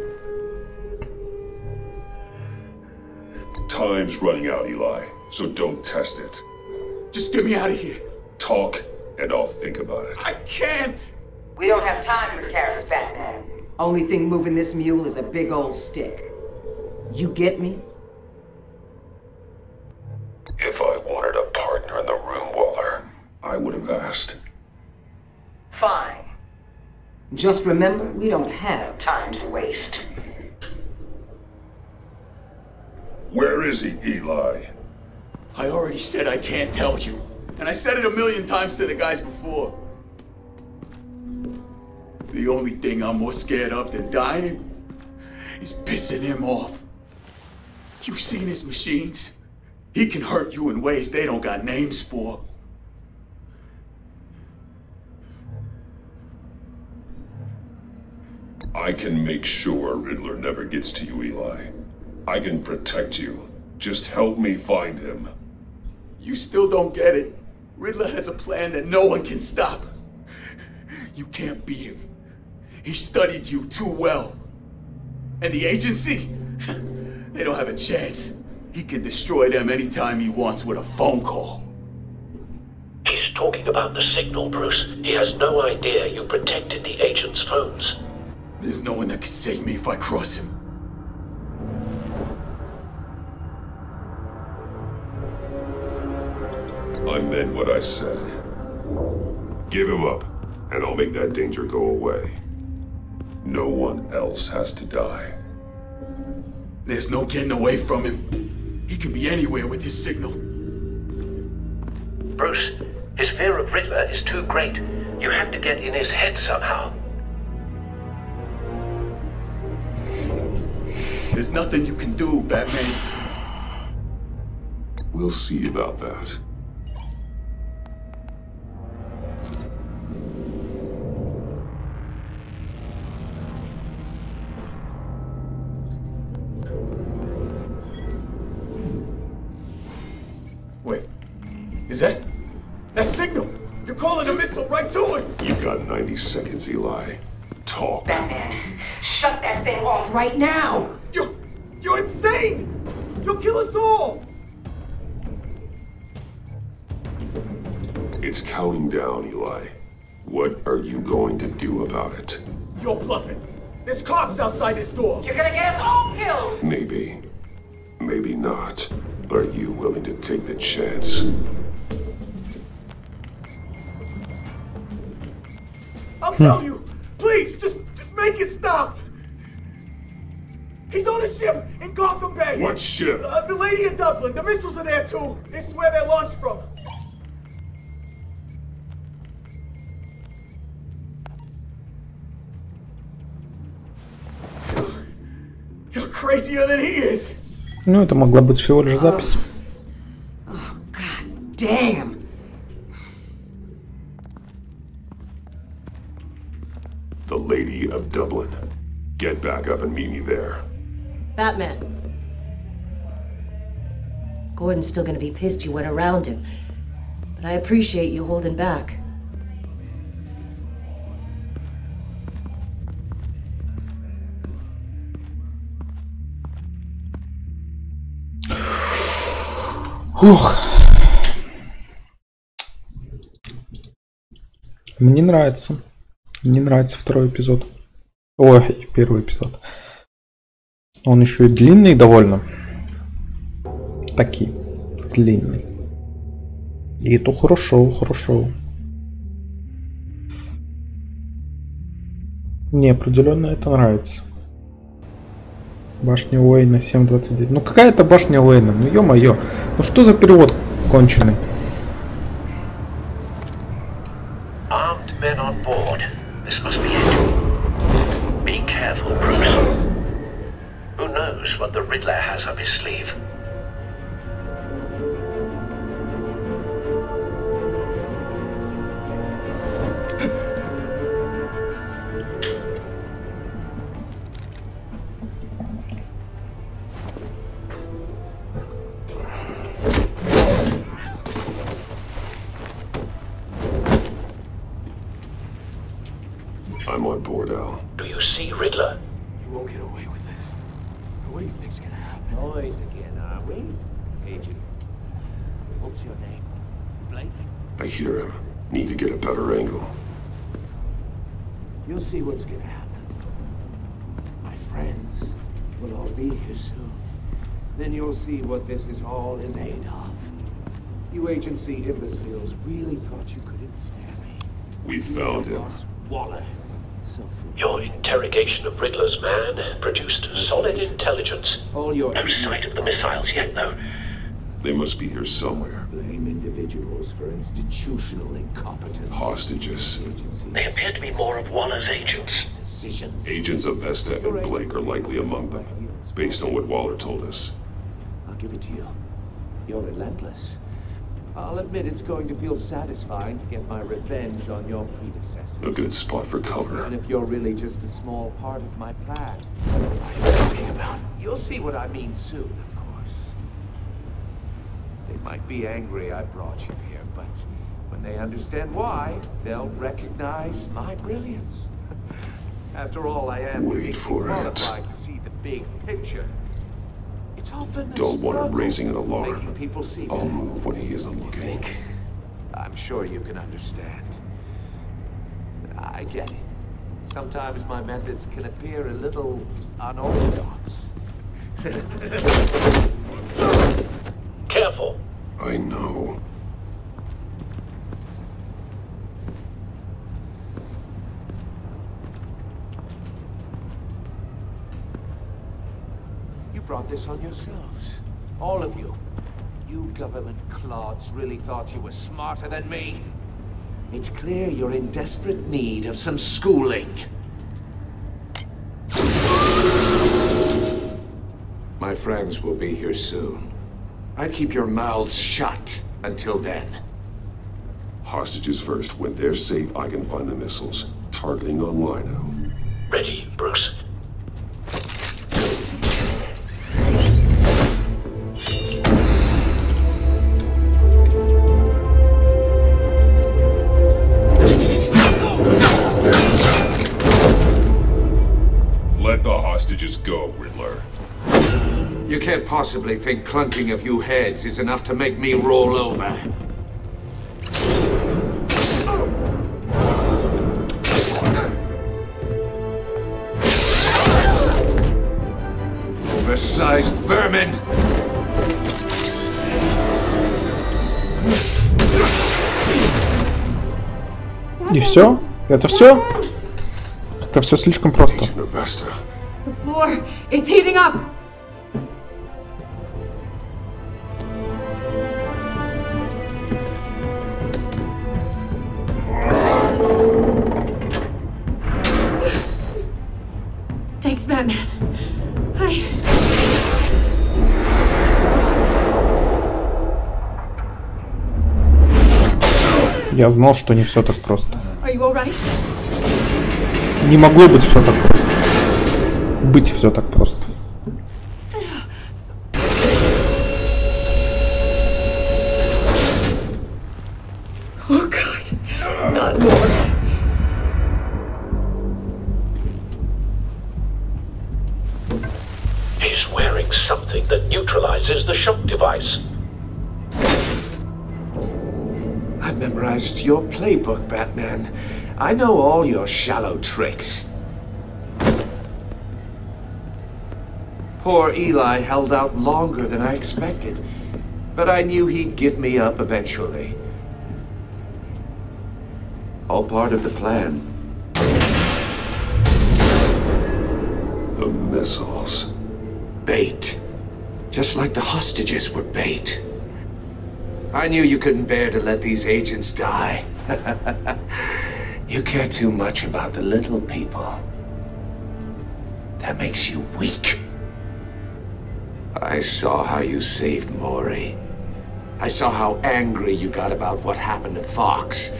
Time's running out, Eli, so don't test it. Just get me out of here. Talk, and I'll think about it. I can't! We don't have time for carrots, Batman. Only thing moving this mule is a big old stick. You get me? If I wanted a partner in the room, Waller, I would have asked. Fine. Just remember, we don't have time to waste. Where is he, Eli? I already said I can't tell you. And I said it 1,000,000 times to the guys before. The only thing I'm more scared of than dying is pissing him off. You've seen his machines. He can hurt you in ways they don't got names for. I can make sure Riddler never gets to you, Eli. I can protect you. Just help me find him. You still don't get it. Riddler has a plan that no one can stop. You can't beat him. He studied you too well. And the agency? They don't have a chance. He can destroy them anytime he wants with a phone call. He's talking about the signal, Bruce. He has no idea you protected the agent's phones. There's no one that can save me if I cross him. I meant what I said. Give him up, and I'll make that danger go away. No one else has to die. There's no getting away from him. He can be anywhere with his signal. Bruce, his fear of Riddler is too great. You have to get in his head somehow. There's nothing you can do, Batman. We'll see about that. Wait, is that signal? You're calling a missile right to us! You've got 90 seconds, Eli. Talk. Batman, shut that thing off right now! You're insane! You'll kill us all! It's counting down, Eli. What are you going to do about it? You're bluffing. There's cops outside this door. You're gonna get us all killed! Maybe. Maybe not. Are you willing to take the chance? I'll tell you! Please, just make it stop! He's on a ship in Gotham Bay. What ship? The Lady of Dublin. The missiles are there too. This is where they're launched from. You're crazier than he is. Ну, это могла быть всего лишь запись. Oh, God damn. The Lady of Dublin. Get back up and meet me there. Batman. Gordon's still gonna be pissed you went around him. But I appreciate you holding back. Ух. Мне нравится. Мне нравится второй эпизод. Ой, первый эпизод. Он еще и длинный довольно. Такие. Длинный. И это хорошо, хорошо. Не, определенно это нравится. Башня Уэйна 7.29. Ну какая это башня Уэйна? Ну ё-моё. Ну что за перевод конченый? Armed men on board. This must be it. Be careful, Bruce. Who knows what the Riddler has up his sleeve? I'm on board, Al. Do you see Riddler? You won't get away with this. What do you think's gonna happen? Noise again, are we? Agent. What's your name? Blake? I hear him. Need to get a better angle. You'll see what's gonna happen. My friends will all be here soon. Then you'll see what this is all made of. You agency imbeciles really thought you could ensnare me. We found him. Waller. Your interrogation of Riddler's man produced solid intelligence. All your No sight of the missiles yet, though. They must be here somewhere. Blame individuals for institutional incompetence. Hostages. They appear to be more of Waller's agents. Decisions. Agents of Vesta and Blake are likely among them, based on what Waller told us. I'll give it to you. You're relentless. I'll admit it's going to feel satisfying to get my revenge on your predecessors. A good spot for cover. And if you're really just a small part of my plan, what are you talking about? You'll see what I mean soon, of course. They might be angry I brought you here, but when they understand why, they'll recognize my brilliance. After all, I am qualified to see the big picture. It's often Don't want him raising an alarm. making people see I'll that. move when he isn't looking. I'm sure you can understand. I get it. Sometimes my methods can appear a little unorthodox. Careful. I know. You brought this on yourselves. All of you. You government clods really thought you were smarter than me. It's clear you're in desperate need of some schooling. My friends will be here soon. I'd keep your mouths shut until then. Hostages first. When they're safe, I can find the missiles. Targeting on Lino. Ready, Bruce. Let the hostages go, Riddler. You can't possibly think clunking a few heads is enough to make me roll over. Oversized vermin! И все? Это все? Это все слишком просто. Vesta, The floor, it's heating up! Thanks, Batman. Я знал, что не все так просто. Are you all right? Не могло быть все так просто. Быть все так просто. Oh God, not more. He's wearing something that neutralizes the shock device. I've memorized your playbook, Batman. I know all your shallow tricks. Poor Eli held out longer than I expected, but I knew he'd give me up eventually. All part of the plan. The missiles. Bait. Just like the hostages were bait. I knew you couldn't bear to let these agents die. You care too much about the little people. That makes you weak. I saw how you saved Maury. I saw how angry you got about what happened to Fox.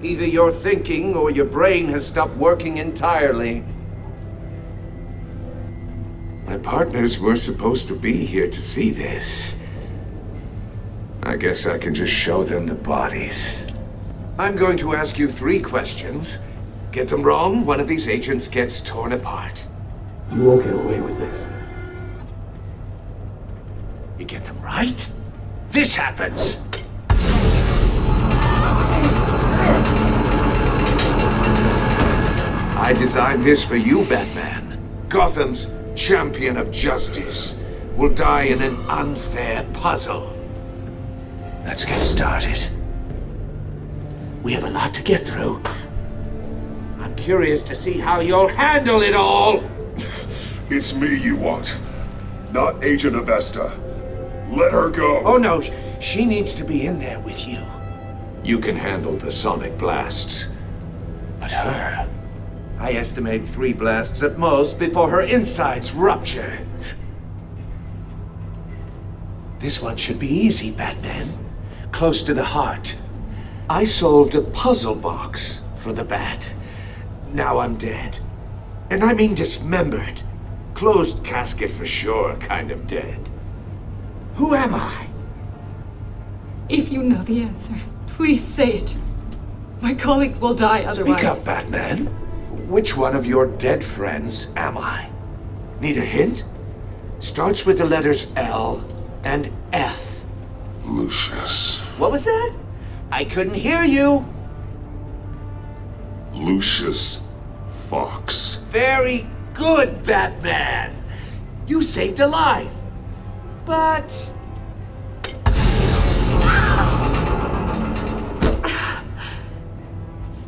Either your thinking or your brain has stopped working entirely. My partners were supposed to be here to see this. I guess I can just show them the bodies. I'm going to ask you 3 questions. Get them wrong, one of these agents gets torn apart. You won't get away with this. You get them right, this happens! I designed this for you, Batman. Gotham's champion of justice will die in an unfair puzzle. Let's get started. We have a lot to get through. I'm curious to see how you'll handle it all. It's me you want, not Agent Avesta. Let her go. Oh no, she needs to be in there with you. You can handle the sonic blasts. But her, I estimate 3 blasts at most before her insides rupture. This one should be easy, Batman. Close to the heart. I solved a puzzle box for the Bat. Now I'm dead. And I mean dismembered. Closed casket for sure, kind of dead. Who am I? If you know the answer, please say it. My colleagues will die otherwise. Speak up, Batman. Which one of your dead friends am I? Need a hint? Starts with the letters L and F. Lucius. What was that? I couldn't hear you. Lucius Fox. Very good, Batman. You saved a life. But...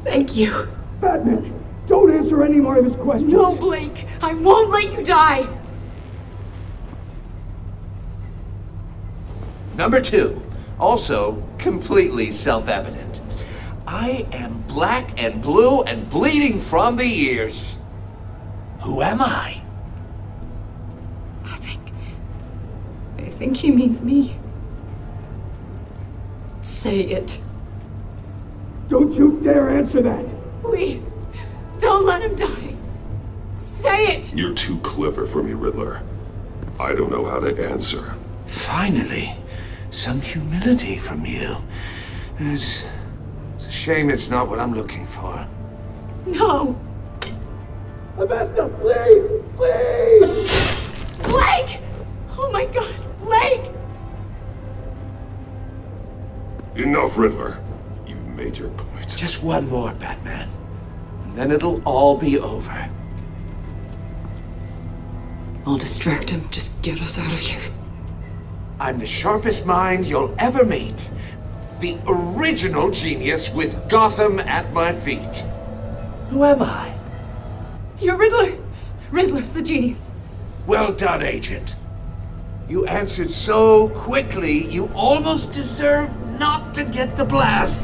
Thank you. Batman, don't answer any more of his questions. No, Blake. I won't let you die. Number 2, also completely self-evident. I am black and blue and bleeding from the ears. Who am I? I think he means me. Say it. Don't you dare answer that! Please, don't let him die. Say it! You're too clever for me, Riddler. I don't know how to answer. Finally, some humility from you. It's a shame it's not what I'm looking for. No! Avesta, please! Please! Blake! Oh my God, Blake! Enough, Riddler. You've made your point. Just one more, Batman. And then it'll all be over. I'll distract him. Just get us out of here. I'm the sharpest mind you'll ever meet. The original genius with Gotham at my feet. Who am I? You're Riddler! Riddler's the genius. Well done, Agent. You answered so quickly, you almost deserve not to get the blast.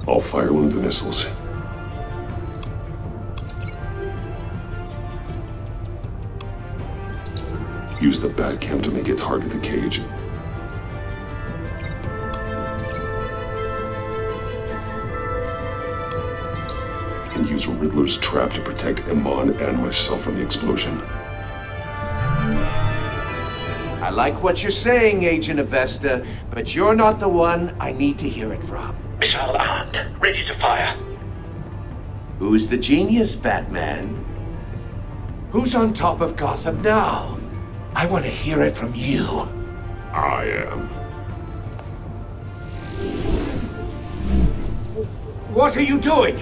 I'll fire one of the missiles. Use the bat cam to make it target the cage. And use Riddler's trap to protect Iman and myself from the explosion. I like what you're saying, Agent Avesta, but you're not the one I need to hear it from. Missile armed, ready to fire. Who's the genius, Batman? Who's on top of Gotham now? I want to hear it from you. I am. What are you doing?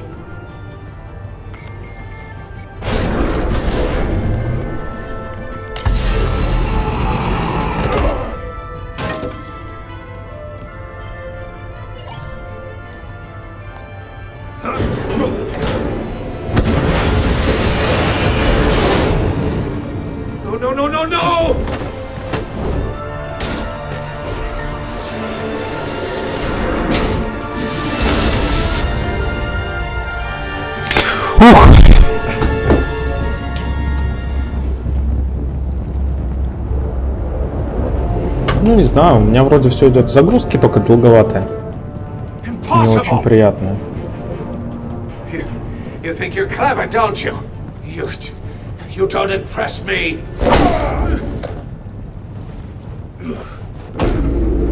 No! Ну не знаю, у меня вроде все идет. Загрузки только долговатые. Не очень приятные. You think you're clever, don't you? You don't impress me.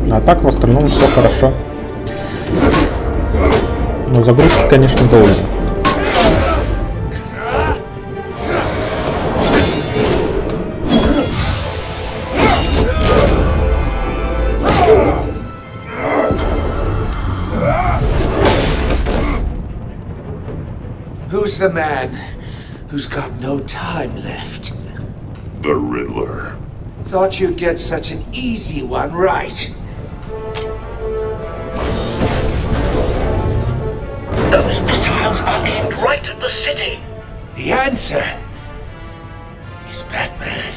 А так в остальном все хорошо. Но загрузки, конечно, долгие. Who's the man who's got no time left? The Riddler. Thought you'd get such an easy one right. Those missiles are aimed right at the city. The answer is Batman.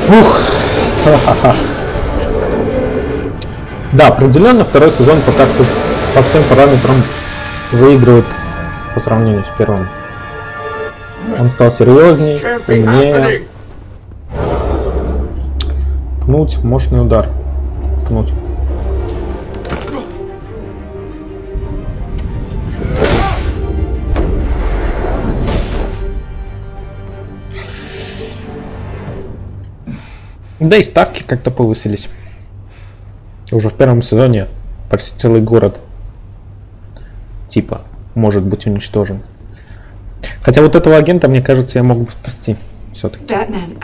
Ух! Да, определенно второй сезон пока что по всем параметрам выигрывает по сравнению с первым. Он стал серьезней, умнее. Пнуть, мощный удар. Пнуть. Да и ставки как-то повысились. Уже в первом сезоне почти целый город типа может быть уничтожен. Хотя вот этого агента, мне кажется, я мог бы спасти все-таки. Batman,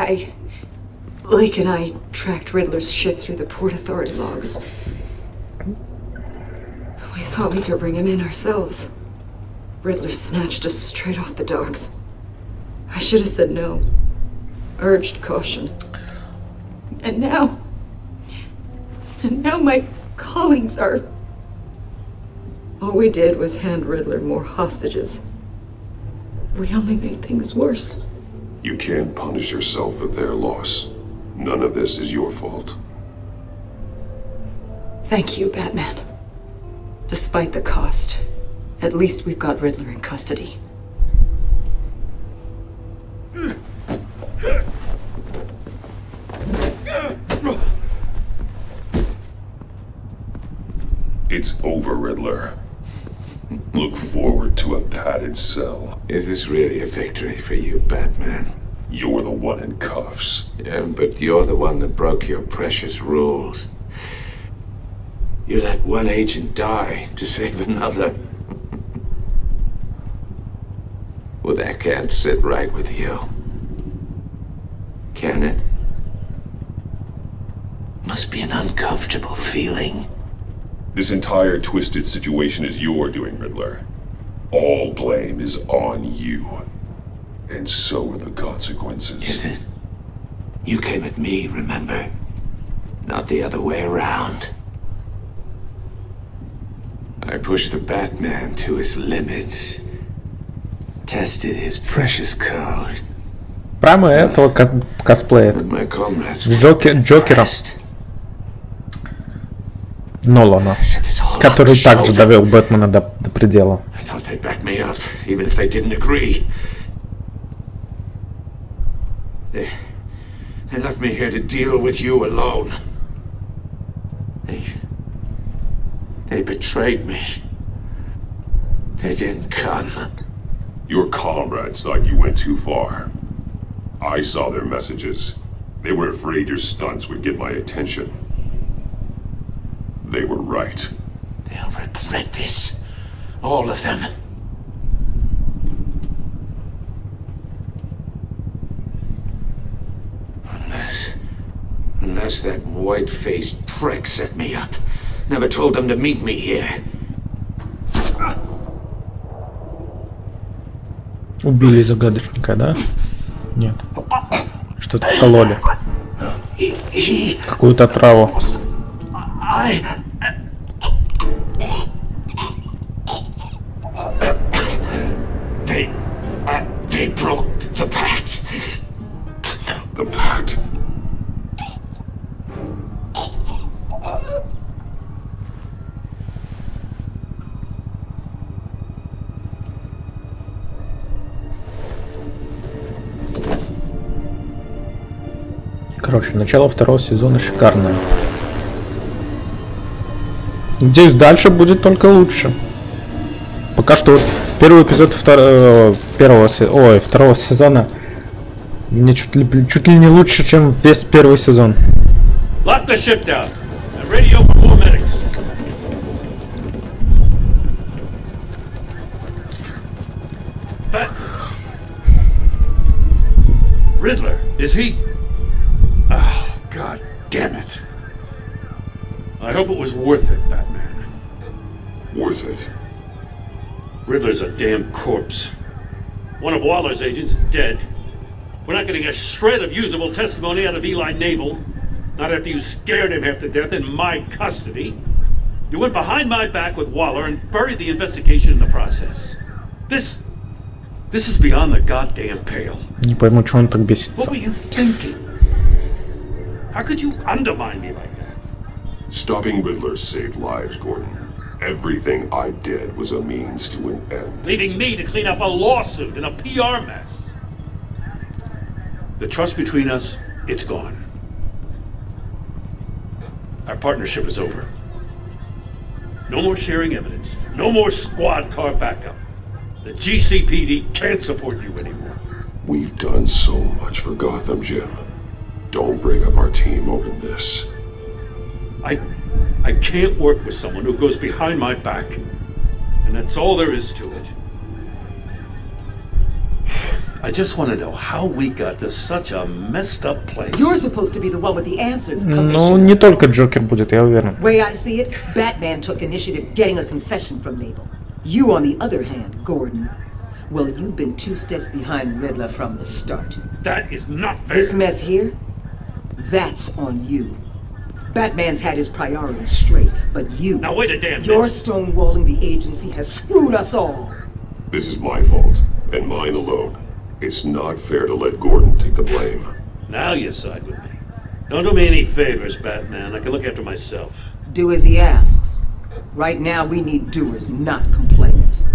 Lake and I tracked Riddler's ship through the Port Authority logs. We thought we could bring him in ourselves. Riddler snatched us straight off the docks. I should have said no. Urged caution. And now my colleagues are... All we did was hand Riddler more hostages. We only made things worse. You can't punish yourself for their loss. None of this is your fault. Thank you, Batman. Despite the cost, at least we've got Riddler in custody. It's over, Riddler. Look forward to a padded cell. Is this really a victory for you, Batman? You're the one in cuffs. Yeah, but you're the one that broke your precious rules. You let one agent die to save another. Well, that can't sit right with you. Can it? Must be an uncomfortable feeling. This entire twisted situation is your doing, Riddler. All blame is on you. And so are the consequences. Is it? You came at me, remember? Not the other way around. I pushed the Batman to his limits. Tested his precious code. Прямо этого косплея. Джокера Нолана, который также довел Бэтмена до предела. They left me here to deal with you alone. They betrayed me. They didn't come. Your comrades thought you went too far. I saw their messages. They were afraid your stunts would get my attention. They were right. They'll regret this. All of them. Unless that white-faced prick set me up. Never told them to meet me here. Убили загадочника, да? Нет. Что-то вкололи. Какую-то траву. They broke the pact. The pact? Короче, начало второго сезона шикарное. Надеюсь, дальше будет только лучше. Пока что вот первый эпизод второго сезона мне чуть ли не лучше, чем весь первый сезон. Lock the ship down. And radio for more medics. But Riddler, is he? Oh, God damn it. I hope it was worth it, Batman. Worth it? Riddler's a damn corpse. One of Waller's agents is dead. We're not getting a shred of usable testimony out of Eli Nabel. Not after you scared him half to death in my custody. You went behind my back with Waller and buried the investigation in the process. This is beyond the goddamn pale. Не пойму, что он так бесится. What were you thinking? How could you undermine me like that? Stopping Riddler saved lives, Gordon. Everything I did was a means to an end. Leaving me to clean up a lawsuit and a PR mess. The trust between us, it's gone. Our partnership is over. No more sharing evidence. No more squad car backup. The GCPD can't support you anymore. We've done so much for Gotham, Jim. Don't break up our team over this. I can't work with someone who goes behind my back. And that's all there is to it. I just want to know how we got to such a messed up place. You're supposed to be the one with the answers, Ну, Commissioner. не только Джокер будет, я уверен. Way I see it, Batman took initiative getting a confession from Nabel. You, on the other hand, Gordon, well, you've been 2 steps behind Riddler from the start. That is not fair. This mess here, that's on you. Batman's had his priorities straight, but you... Now wait a damn minute. Your stonewalling the agency has screwed us all. This is my fault, and mine alone. It's not fair to let Gordon take the blame. Now you side with me. Don't do me any favors, Batman. I can look after myself. Do as he asks. Right now, we need doers, not complainers.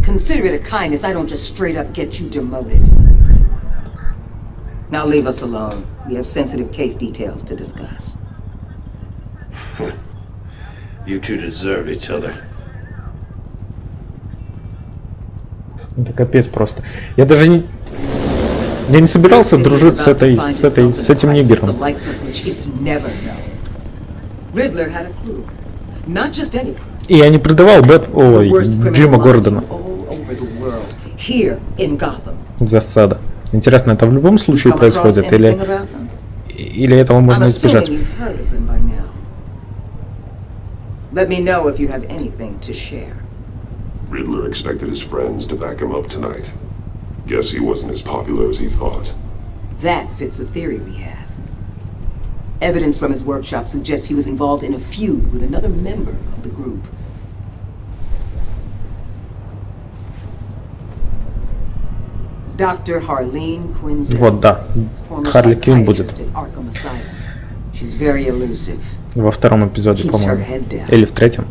Consider it a kindness I don't just straight up get you demoted. Now leave us alone. We have sensitive case details to discuss. You two deserve each other. Это капец просто. Я даже не... Я не собирался дружить с этим нигером. И я не предавал Джима Гордона. Засада. Интересно, это в любом случае происходит, или этого можно избежать? Riddler expected his friends to back him up tonight. Guess he wasn't as popular as he thought. That fits a theory we have. Evidence from his workshop suggests he was involved in a feud with another member of the group. Dr. Harleen Quinzel. Вот, да. Харли Квинн будет. She's very elusive. Во втором эпизоде, по-моему. Или в третьем.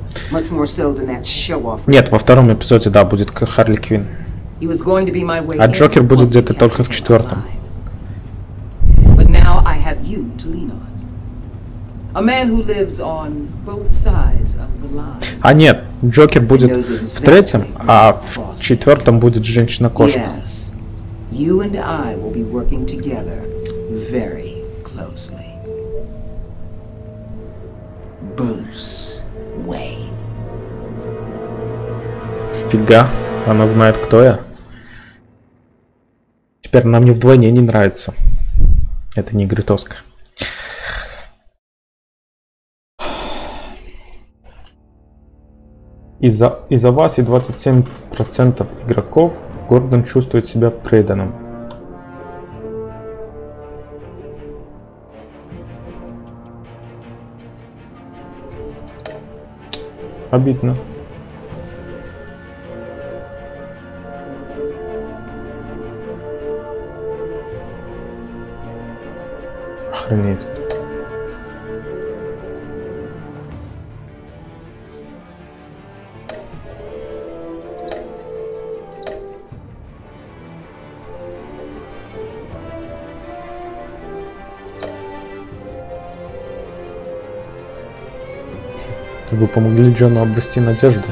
Нет, во втором эпизоде, да, будет Харли Квинн. А Джокер будет где-то только в четвертом. А нет, Джокер будет в третьем, а в четвертом будет Женщина-кошка. Bruce Wayne. Фига, она знает, кто я. Теперь она мне вдвойне не нравится. Это не Гритовска. Из-за вас и 27% игроков Гордон чувствует себя преданным. Обидно. Охренеть. Вы помогли Джону обрести надежду.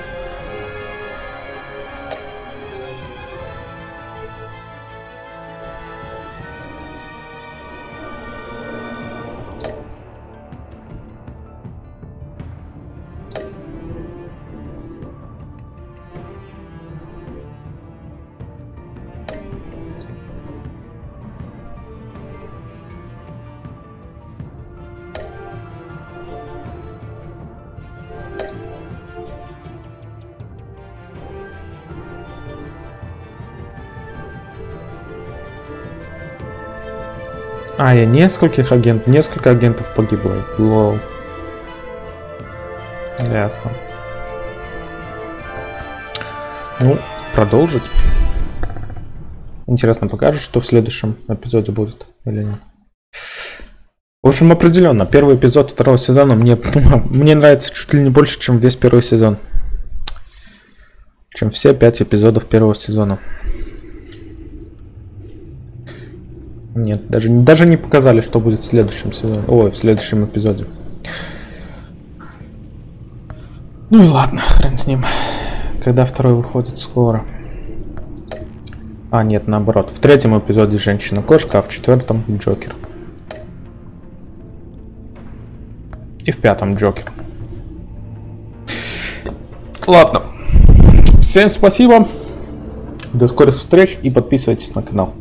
Несколько агентов погибло. Лол. Ясно. Ну, продолжить. Интересно, покажешь, что в следующем эпизоде будет или нет? В общем, определенно, первый эпизод второго сезона мне нравится чуть ли не больше, чем весь первый сезон. Чем все 5 эпизодов первого сезона. Нет, даже не показали, что будет в следующем сезоне. Ой, в следующем эпизоде. Ну и ладно, хрен с ним. Когда второй выходит, скоро. А, нет, наоборот. В третьем эпизоде Женщина-кошка, а в четвертом Джокер. И в пятом Джокер. Ладно. Всем спасибо. До скорых встреч и подписывайтесь на канал.